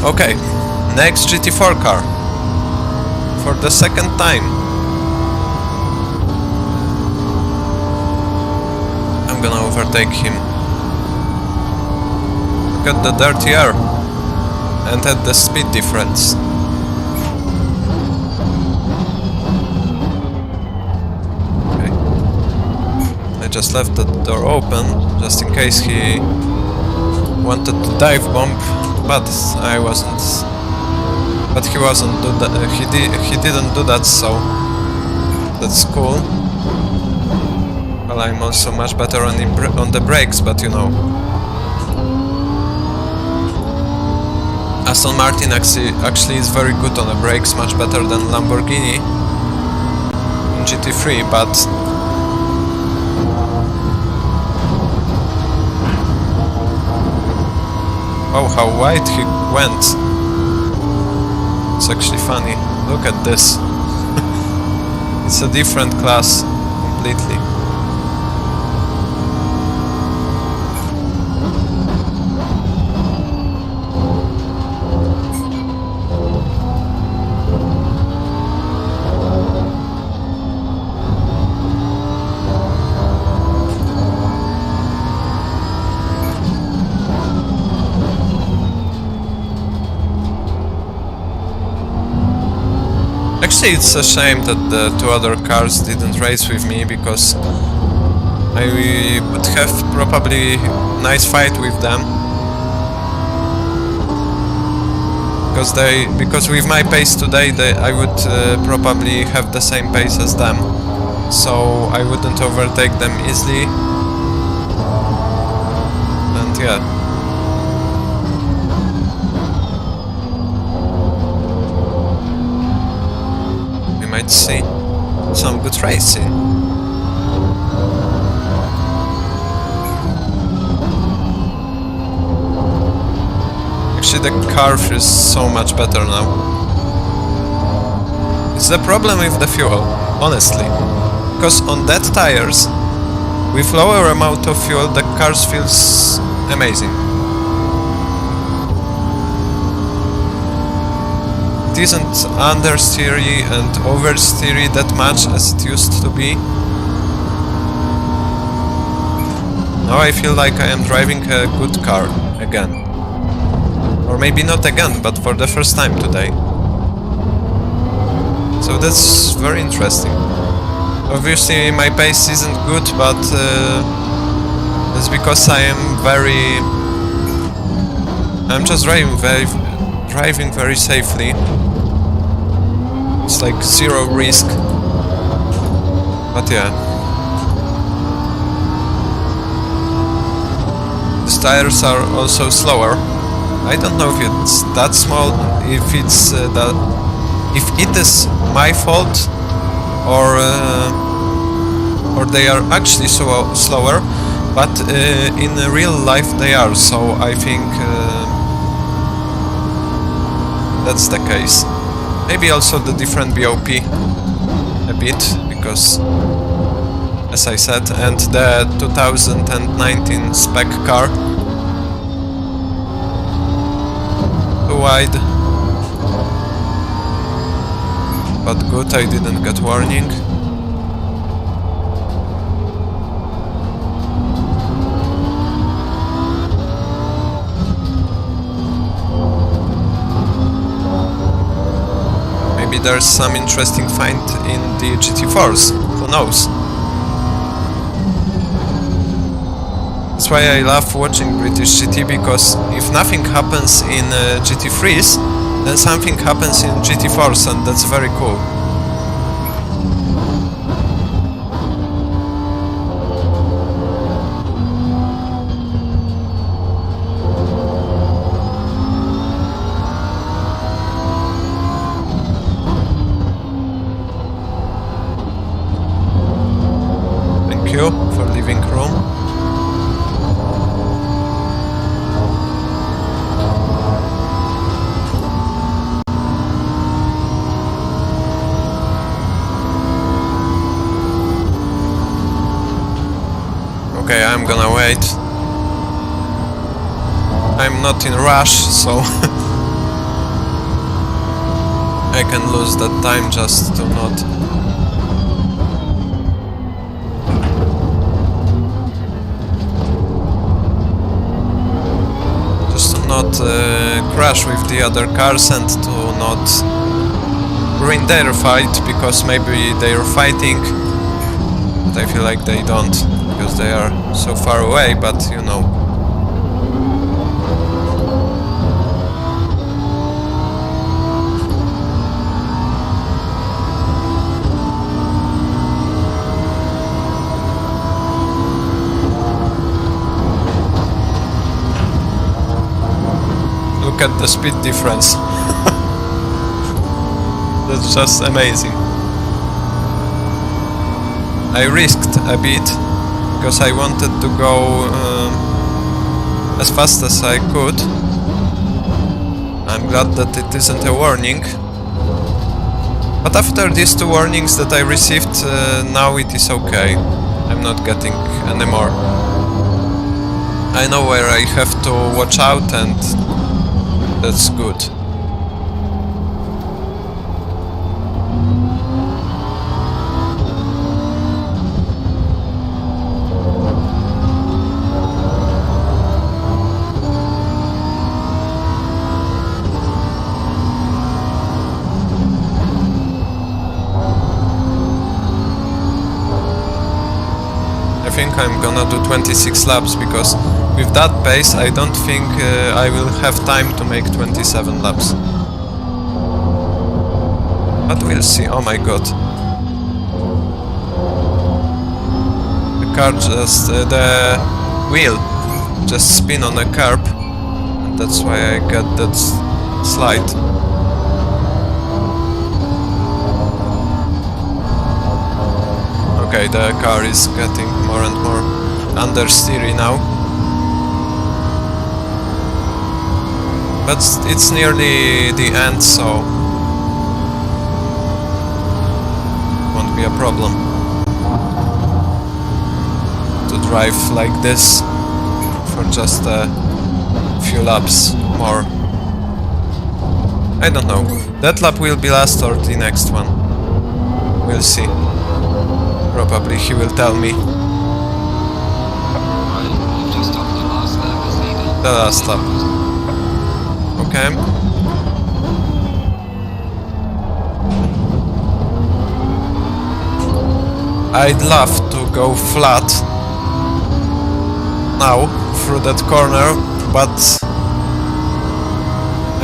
Okay, next GT4 car. For the second time. I'm gonna overtake him. Look at the dirty air. And at the speed difference. Okay. I just left the door open, just in case he wanted to dive bomb. But I wasn't. But he wasn't. He didn't do that. So that's cool. Well, I'm also much better on the brakes, but you know, Aston Martin actually is very good on the brakes, much better than Lamborghini in GT3. But oh, how wide he went. It's actually funny. Look at this. It's a different class completely. Actually, it's a shame that the two other cars didn't race with me, because I would have probably nice fight with them. Because with my pace today, I would probably have the same pace as them, so I wouldn't overtake them easily. And yeah. We might see some good racing. Actually, the car feels so much better now. It's the problem with the fuel, honestly. Because on dead tires, with lower amount of fuel, the car feels amazing. It isn't understeery and oversteery that much as it used to be. Now I feel like I am driving a good car again. Or maybe not again, but for the first time today. So that's very interesting. Obviously my pace isn't good, but that's because I'm just driving very safely. It's like zero risk. But yeah. The tires are also slower. I don't know if it's that small, if it is my fault, or they are actually so slower, but in real life they are. So I think that's the case. Maybe also the different BOP a bit, because, as I said, and the 2019 spec car. Wide, but good, I didn't get warning. Maybe there's some interesting find in the GT4s, who knows? That's why I love watching British GT, because if nothing happens in GT3s, then something happens in GT4s, and that's very cool. Thank you for leaving room. Okay, I'm gonna wait. I'm not in rush, so I can lose that time just to not... Just to not crash with the other cars and to not ruin their fight, because maybe they're fighting, but I feel like they don't. Because they are so far away, but you know. Look at the speed difference. That's just amazing. I risked a bit, because I wanted to go as fast as I could. I'm glad that it isn't a warning. But after these two warnings that I received, now it is okay. I'm not getting any more. I know where I have to watch out, and that's good. think I'm gonna do 26 laps, because with that pace I don't think I will have time to make 27 laps. But we'll see. Oh my god. The car just... the wheel just spin on a curb, and that's why I get that slide. Okay, the car is getting more and more understeery now. But it's nearly the end, so won't be a problem to drive like this for just a few laps more. I don't know. That lap will be last or the next one. We'll see. Probably he will tell me. Right, you've just done the last lap as leader. The last lap. Okay. I'd love to go flat now through that corner, but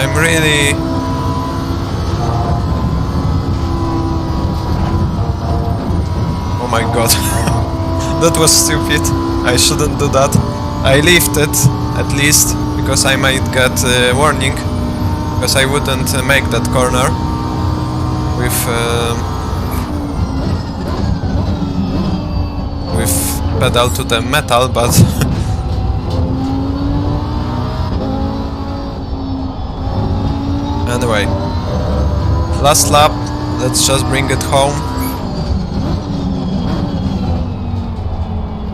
I'm really... Oh my god, that was stupid. I shouldn't do that. I lifted at least, because I might get a warning, because I wouldn't make that corner with pedal to the metal, but anyway, last lap, let's just bring it home.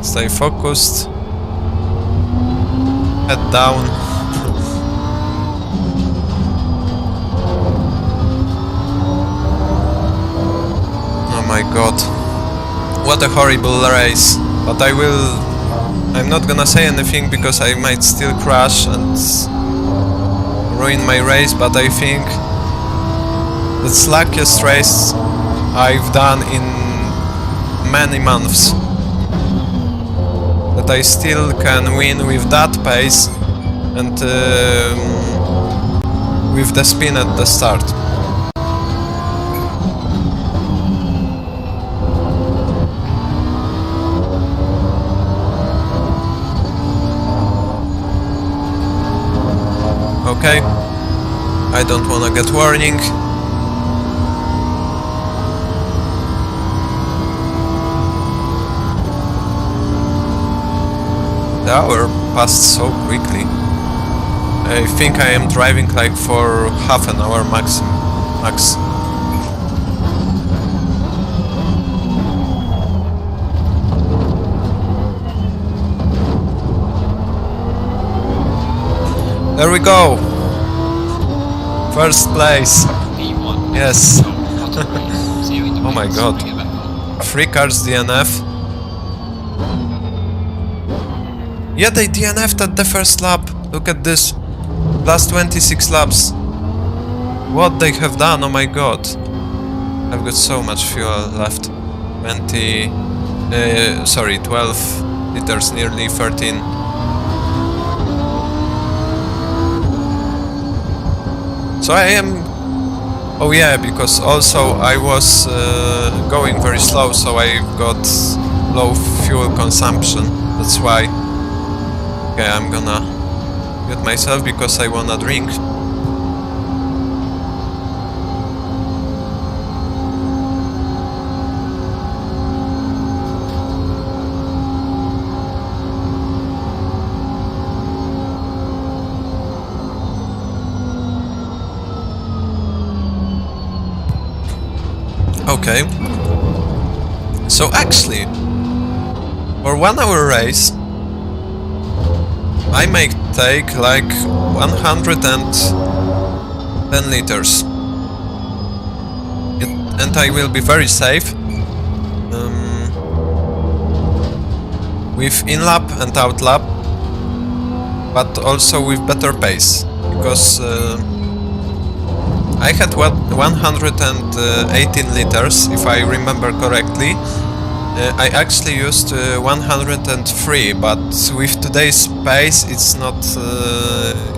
Stay focused. Head down. Oh my god. What a horrible race. But I'm not gonna say anything, because I might still crash and ruin my race, but I think that's the luckiest race I've done in many months. That I still can win with that pace and with the spin at the start. Okay, I don't wanna get warning. The hour passed so quickly. I think I am driving like for half an hour max. There we go! First place! P1. Yes! Oh my god. 3 cars DNF. Yeah, they DNF'd at the first lap. Look at this. Plus 26 laps. What they have done, oh my god. I've got so much fuel left. 12 liters, nearly 13. So I am... Oh yeah, because also I was going very slow, so I got low fuel consumption. That's why. Okay, I'm gonna mute myself because I wanna drink. Okay. So actually, for 1 hour race, I might take like 110 liters. And I will be very safe with in-lap and out-lap, but also with better pace, because I had 118 liters, if I remember correctly, I actually used 103, but with today's pace it's not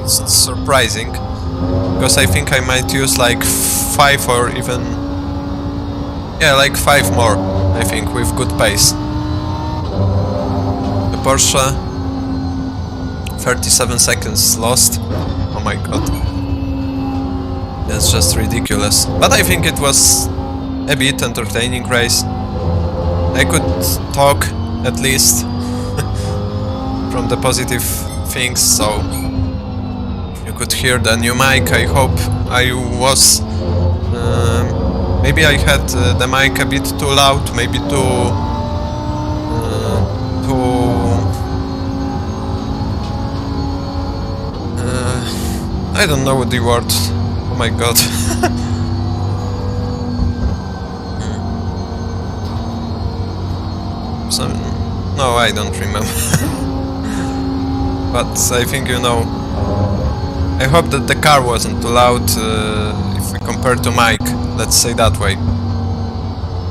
it's surprising, because I think I might use like 5 or even, yeah, like 5 more, I think, with good pace. The Porsche, 37 seconds lost. Oh my god. That's just ridiculous. But I think it was a bit entertaining race. I could talk, at least, from the positive things, so you could hear the new mic. I hope I was... maybe I had the mic a bit too loud, maybe too... I don't know the word. Oh my god. No, I don't remember. But I think you know. I hope that the car wasn't too loud if we compare to mic, let's say that way.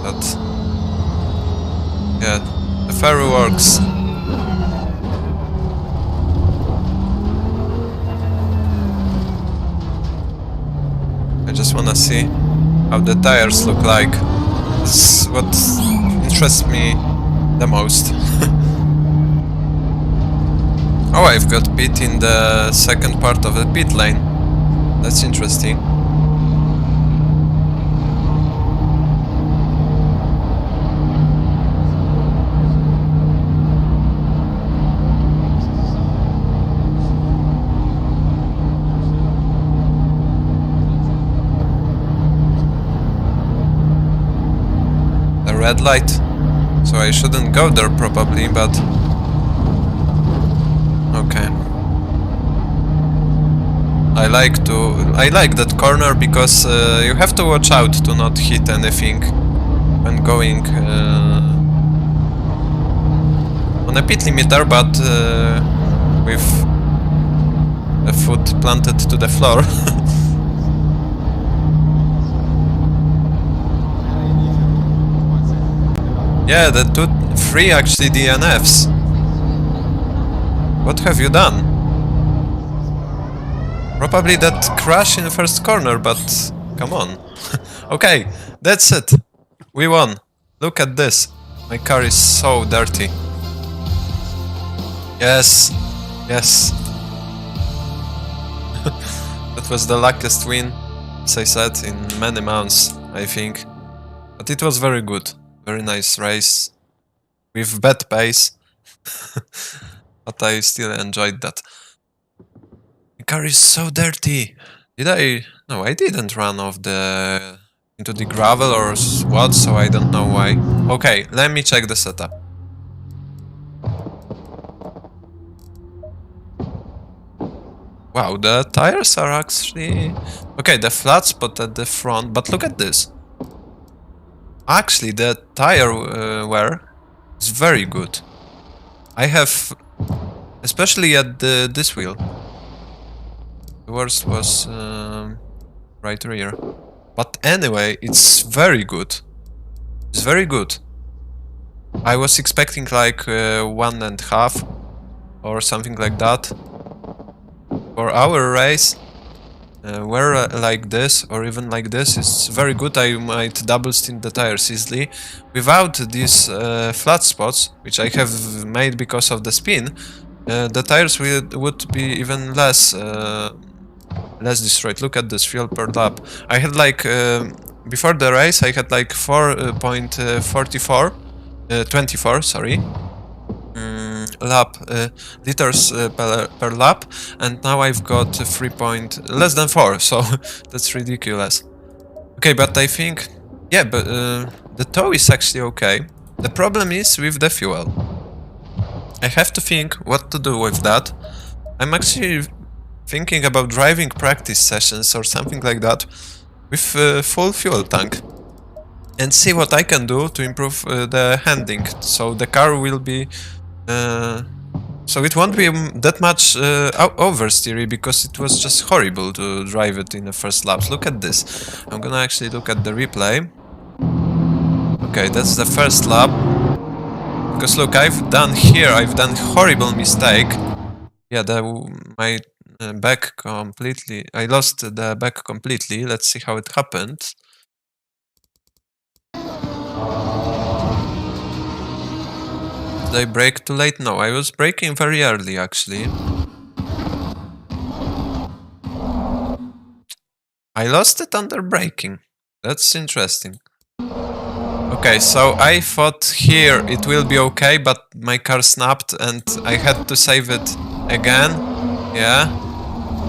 But yeah, the ferry works. I just wanna see how the tires look like. This is what interests me the most. Oh, I've got pit in the second part of the pit lane. That's interesting. The red light. So I shouldn't go there probably, but... okay. I like that corner because you have to watch out to not hit anything when going on a pit limiter, but with a foot planted to the floor. Yeah, the 3 actually DNFs. What have you done? Probably that crash in the first corner, but come on. Okay, that's it. We won. Look at this. My car is so dirty. Yes. Yes. That was the luckiest win, as I said, in many months, I think. But it was very good. Very nice race. With bad pace. But I still enjoyed that. The car is so dirty. Did I? No, I didn't run off into the gravel or what, so I don't know why. Okay, let me check the setup. Wow, the tires are actually... okay, the flat spot at the front, but look at this. Actually, the tire wear is very good. I have... especially at this wheel. The worst was right rear. But anyway, it's very good. It's very good. I was expecting like 1.5 or something like that. For our race, where like this or even like this is very good. I might double stint the tires easily. Without these flat spots, which I have made because of the spin, the tires would be even less destroyed. Look at this fuel per lap. I had like before the race I had like 4.44 24, sorry, liters per lap, and now I've got less than 4, so that's ridiculous. Okay, but I think, yeah, but the tow is actually okay. The problem is with the fuel. I have to think what to do with that. I'm actually thinking about driving practice sessions or something like that with full fuel tank. And see what I can do to improve the handling, so the car will be... so it won't be that much oversteery, because it was just horrible to drive it in the first laps. Look at this. I'm gonna actually look at the replay. Okay, that's the first lap. Because look, I've done horrible mistake. Yeah, my back completely. I lost the back completely. Let's see how it happened. Did I brake too late? No, I was braking very early actually. I lost it under braking. That's interesting. Okay, so I thought here it will be okay, but my car snapped and I had to save it again. Yeah.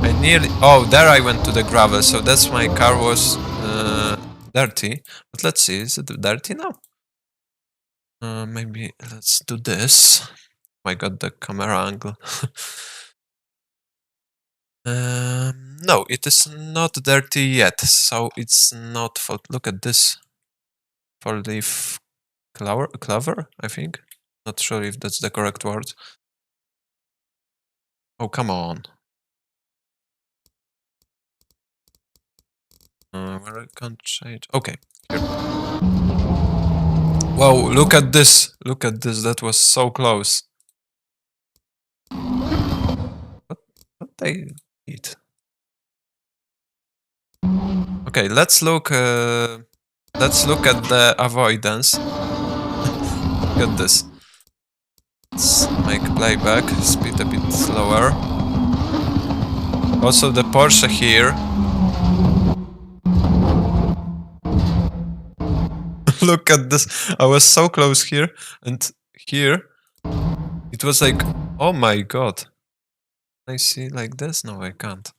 I nearly... Oh, there I went to the gravel, so that's my car was dirty. But let's see, is it dirty now? Maybe let's do this. Oh my god, the camera angle. No, it is not dirty yet, so it's not fault. Look at this. Four-leaf clover, I think. Not sure if that's the correct word. Oh, come on. Where I can't change. Okay, here. Wow, look at this. Look at this. That was so close. What they did. Okay, let's look at the avoidance. Look at this. Let's make playback, speed a bit slower. Also the Porsche here. Look at this. I was so close here, and here it was like, oh my god. Can I see like this? No, I can't.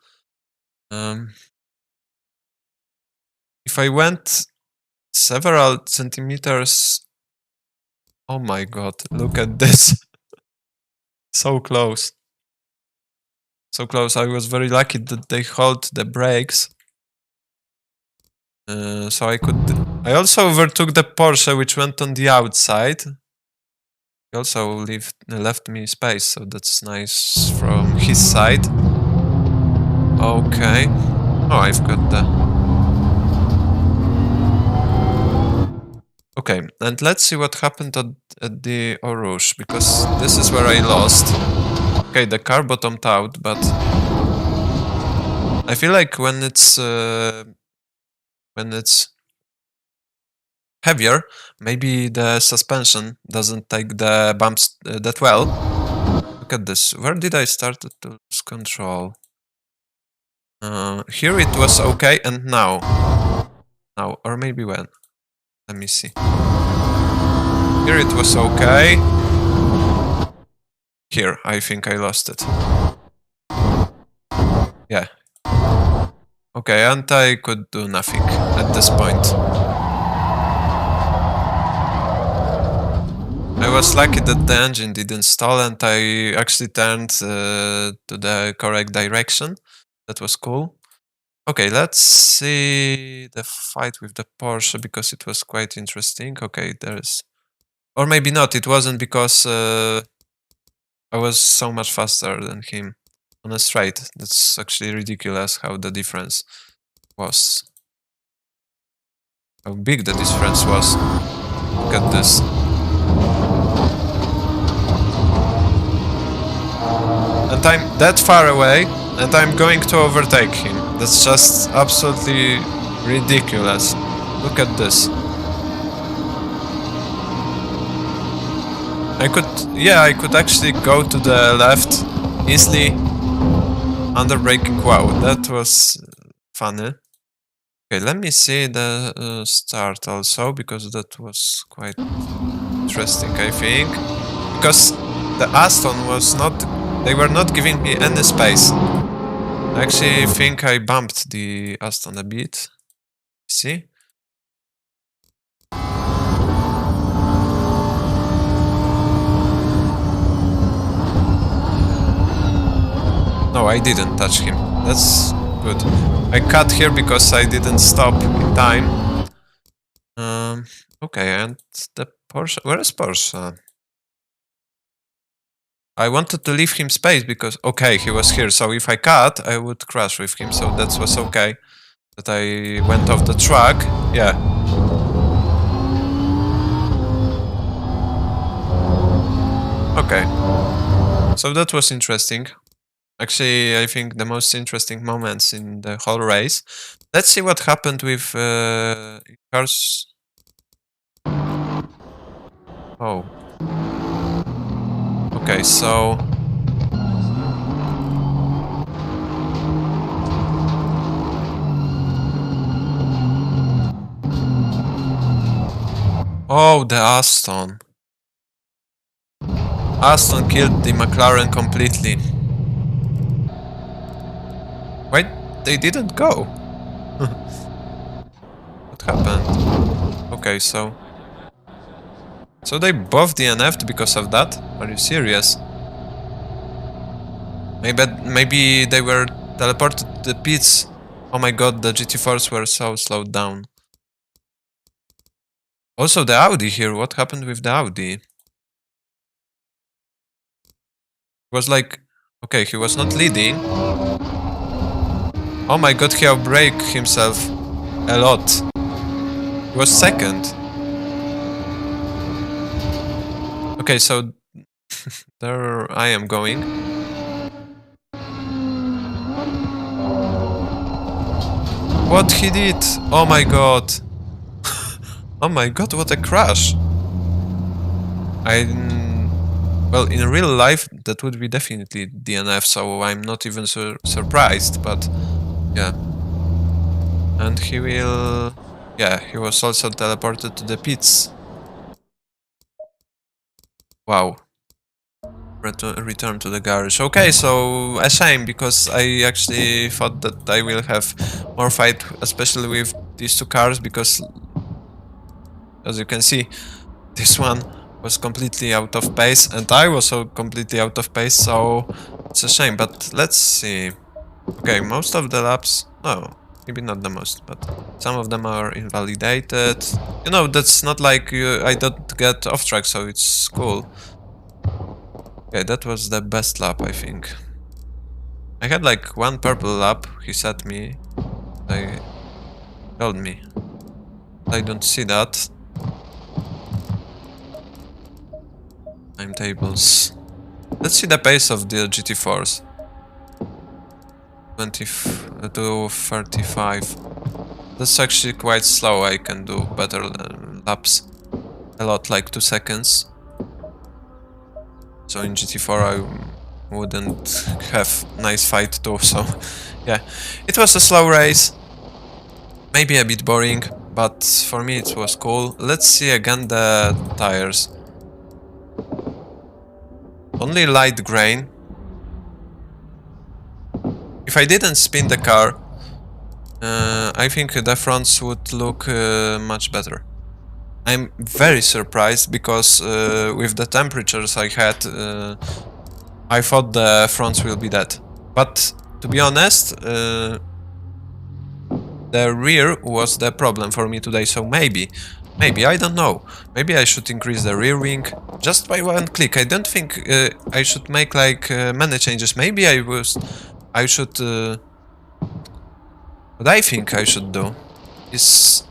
If I went several centimeters, oh my god, look at this. So close. So close. I was very lucky that they hold the brakes. So I could... I also overtook the Porsche, which went on the outside. He also left me space, so that's nice from his side. Okay. Oh, I've got the... Okay, and let's see what happened at the Eau Rouge, because this is where I lost. Okay, the car bottomed out, but... I feel like when it's heavier, maybe the suspension doesn't take the bumps that well. Look at this. Where did I start to lose control? Here it was okay, and now. Now, or maybe when? Let me see. Here it was okay. Here, I think I lost it. Yeah. Okay, and I could do nothing at this point. I was lucky that the engine didn't stall and I actually turned to the correct direction. That was cool. Okay, let's see the fight with the Porsche, because it was quite interesting. Okay, there's... Or maybe not, it wasn't, because I was so much faster than him on a straight. That's actually ridiculous how the difference was. How big the difference was. Look at this. And I'm that far away, and I'm going to overtake him. That's just absolutely ridiculous. Look at this. I could actually go to the left easily under braking. Wow, that was funny. Okay, let me see the start also, because that was quite interesting, I think. Because the Aston was not... They were not giving me any space. I actually think I bumped the Aston a bit. See? No, I didn't touch him. That's good. I cut here because I didn't stop in time. Okay, and the Porsche... Where is Porsche? I wanted to leave him space because... Okay, he was here, so if I cut, I would crash with him, so that was okay. That I went off the track. Yeah. So that was interesting. Actually, I think the most interesting moments in the whole race. Let's see what happened with cars. Oh. Okay, so... Oh, the Aston. Aston killed the McLaren completely. Why they didn't go? What happened? Okay, so... So they both DNF'd because of that? Are you serious? Maybe they were teleported to the pits. Oh my god, the GT4s were so slowed down. Also the Audi here, what happened with the Audi? It was like... Okay, he was not leading. Oh my god, he outbraked himself a lot. He was second. Okay, so... there I am going. What he did? Oh my god. Oh my god, what a crash. Well, in real life, that would be definitely DNF, so I'm not even surprised, but yeah. And he will... Yeah, he was also teleported to the pits. Wow. Return to the garage. Okay, so a shame, because I actually thought that I will have more fight, especially with these two cars, because as you can see, this one was completely out of pace, and I was so completely out of pace, so it's a shame, but let's see. Okay, most of the laps... No, maybe not the most, but some of them are invalidated. You know, that's not like I don't get off track, so it's cool. Okay, that was the best lap, I think. I had like one purple lap, he said me. They told me. I don't see that. Timetables. Let's see the pace of the GT4s. 20 to 35. That's actually quite slow. I can do better laps. A lot, like 2 seconds. So in GT4 I wouldn't have nice fight too, so yeah. It was a slow race. Maybe a bit boring, but for me it was cool. Let's see again the tires. Only light grain. If I didn't spin the car, I think the fronts would look much better. I'm very surprised because with the temperatures I had, I thought the fronts will be dead. But to be honest, the rear was the problem for me today, so maybe, I don't know. Maybe I should increase the rear wing just by one click. I don't think I should make like many changes. Maybe I should... what I think I should do is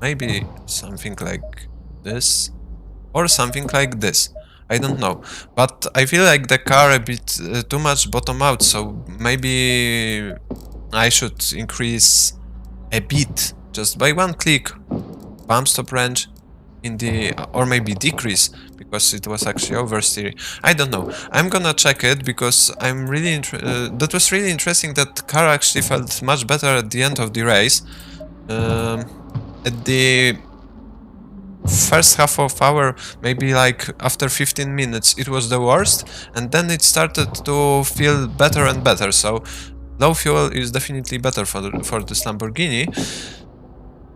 maybe something like this or something like this. I don't know, but I feel like the car a bit too much bottom out, so maybe I should increase a bit just by one click bump stop range in the, or maybe decrease, because it was actually oversteering. I don't know. I'm gonna check it because I'm really that was really interesting. That car actually felt much better at the end of the race. At the first half of hour, maybe like after 15 minutes, it was the worst, and then it started to feel better and better. So low fuel is definitely better for this Lamborghini.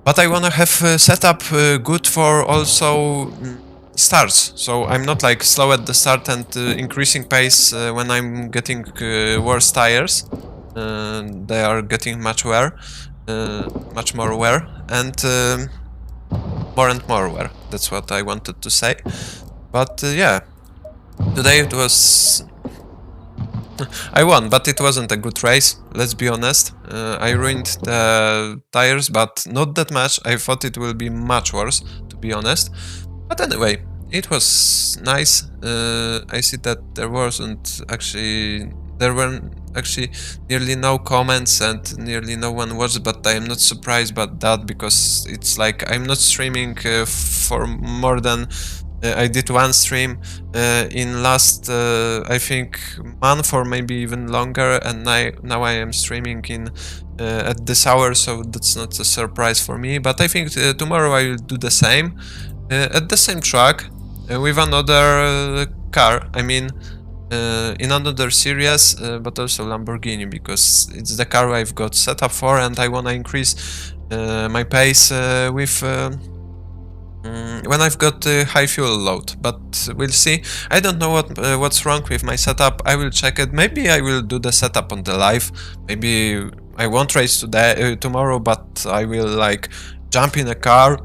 But I wanna have setup good for also starts, so I'm not like slow at the start and increasing pace when I'm getting worse tires. They are getting much more wear, and more wear. That's what I wanted to say. But yeah, today it was... I won, but it wasn't a good race, let's be honest. I ruined the tires, but not that much. I thought it will be much worse, to be honest. But anyway, it was nice. I see that there were actually nearly no comments and nearly no one watched, but I am not surprised about that because it's like I'm not streaming for more than I did one stream in last I think month or maybe even longer, and now I am streaming in at this hour, so that's not a surprise for me. But I think tomorrow I will do the same at the same track with another car. I mean, in another series, but also Lamborghini, because it's the car I've got set up for, and I wanna increase my pace with when I've got high fuel load. But we'll see. I don't know what's wrong with my setup. I will check it. Maybe I will do the setup on the live. Maybe I won't race today tomorrow, but I will like jump in a car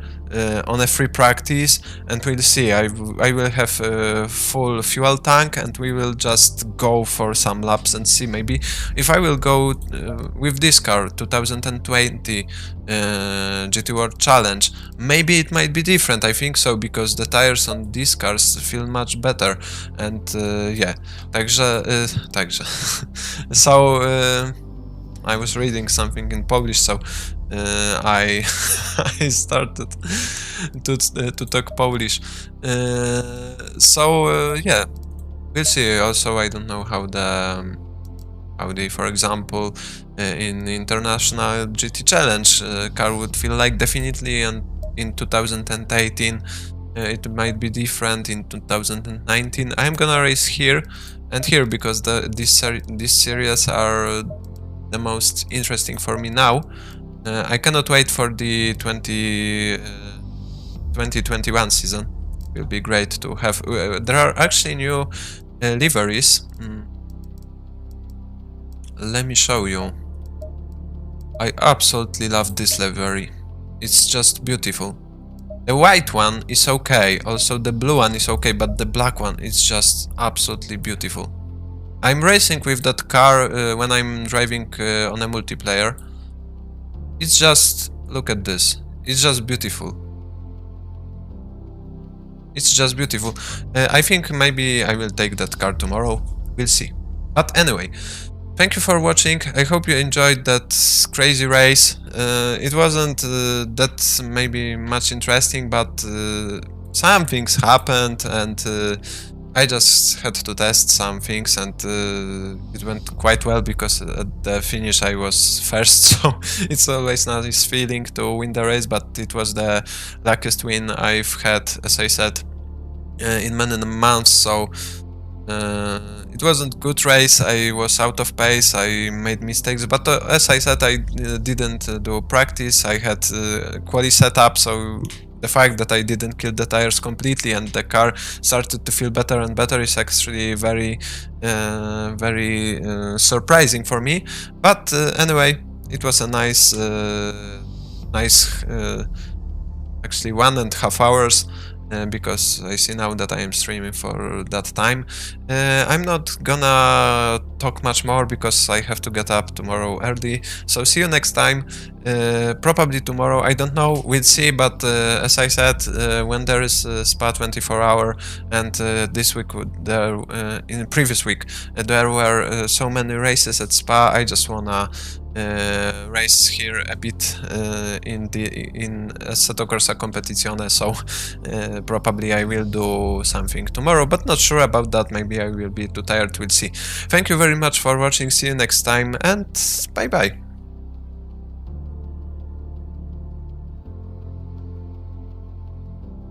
on a free practice, and we'll see. I will have a full fuel tank, and we will just go for some laps and see. Maybe if I will go with this car 2020 GT World Challenge, maybe it might be different. I think so, because the tires on these cars feel much better, and yeah, także so I was reading something in Polish, so I I started to talk Polish. Yeah, we'll see. Also, I don't know how the for example in international GT Challenge car would feel like. Definitely, and in 2018 it might be different. In 2019 I'm gonna race here and here, because these series are the most interesting for me now. I cannot wait for the 2021 season. It will be great to have. There are actually new liveries. Let me show you. I absolutely love this livery. It's just beautiful. The white one is okay, also the blue one is okay, but the black one is just absolutely beautiful. I'm racing with that car when I'm driving on a multiplayer. It's just, look at this. It's just beautiful. It's just beautiful. I think maybe I will take that car tomorrow. We'll see. But anyway, thank you for watching. I hope you enjoyed that crazy race. It wasn't that maybe much interesting, but some things happened, and I just had to test some things, and it went quite well, because at the finish I was first, so it's always nice feeling to win the race, but it was the luckiest win I've had, as I said, in many months. So it wasn't good race. I was out of pace, I made mistakes, but as I said, I didn't do practice. I had quality setup, so the fact that I didn't kill the tires completely and the car started to feel better and better is actually very surprising for me. But anyway, it was a nice actually 1.5 hours, because I see now that I am streaming for that time. I'm not gonna talk much more because I have to get up tomorrow early. So see you next time. Probably tomorrow, I don't know, we'll see. But as I said, when there is Spa 24 hour, and this week in the previous week there were so many races at Spa, I just wanna race here a bit in Assetto Corsa Competizione, so probably I will do something tomorrow, but not sure about that. Maybe I will be too tired, we'll see. Thank you very much for watching, see you next time, and bye bye.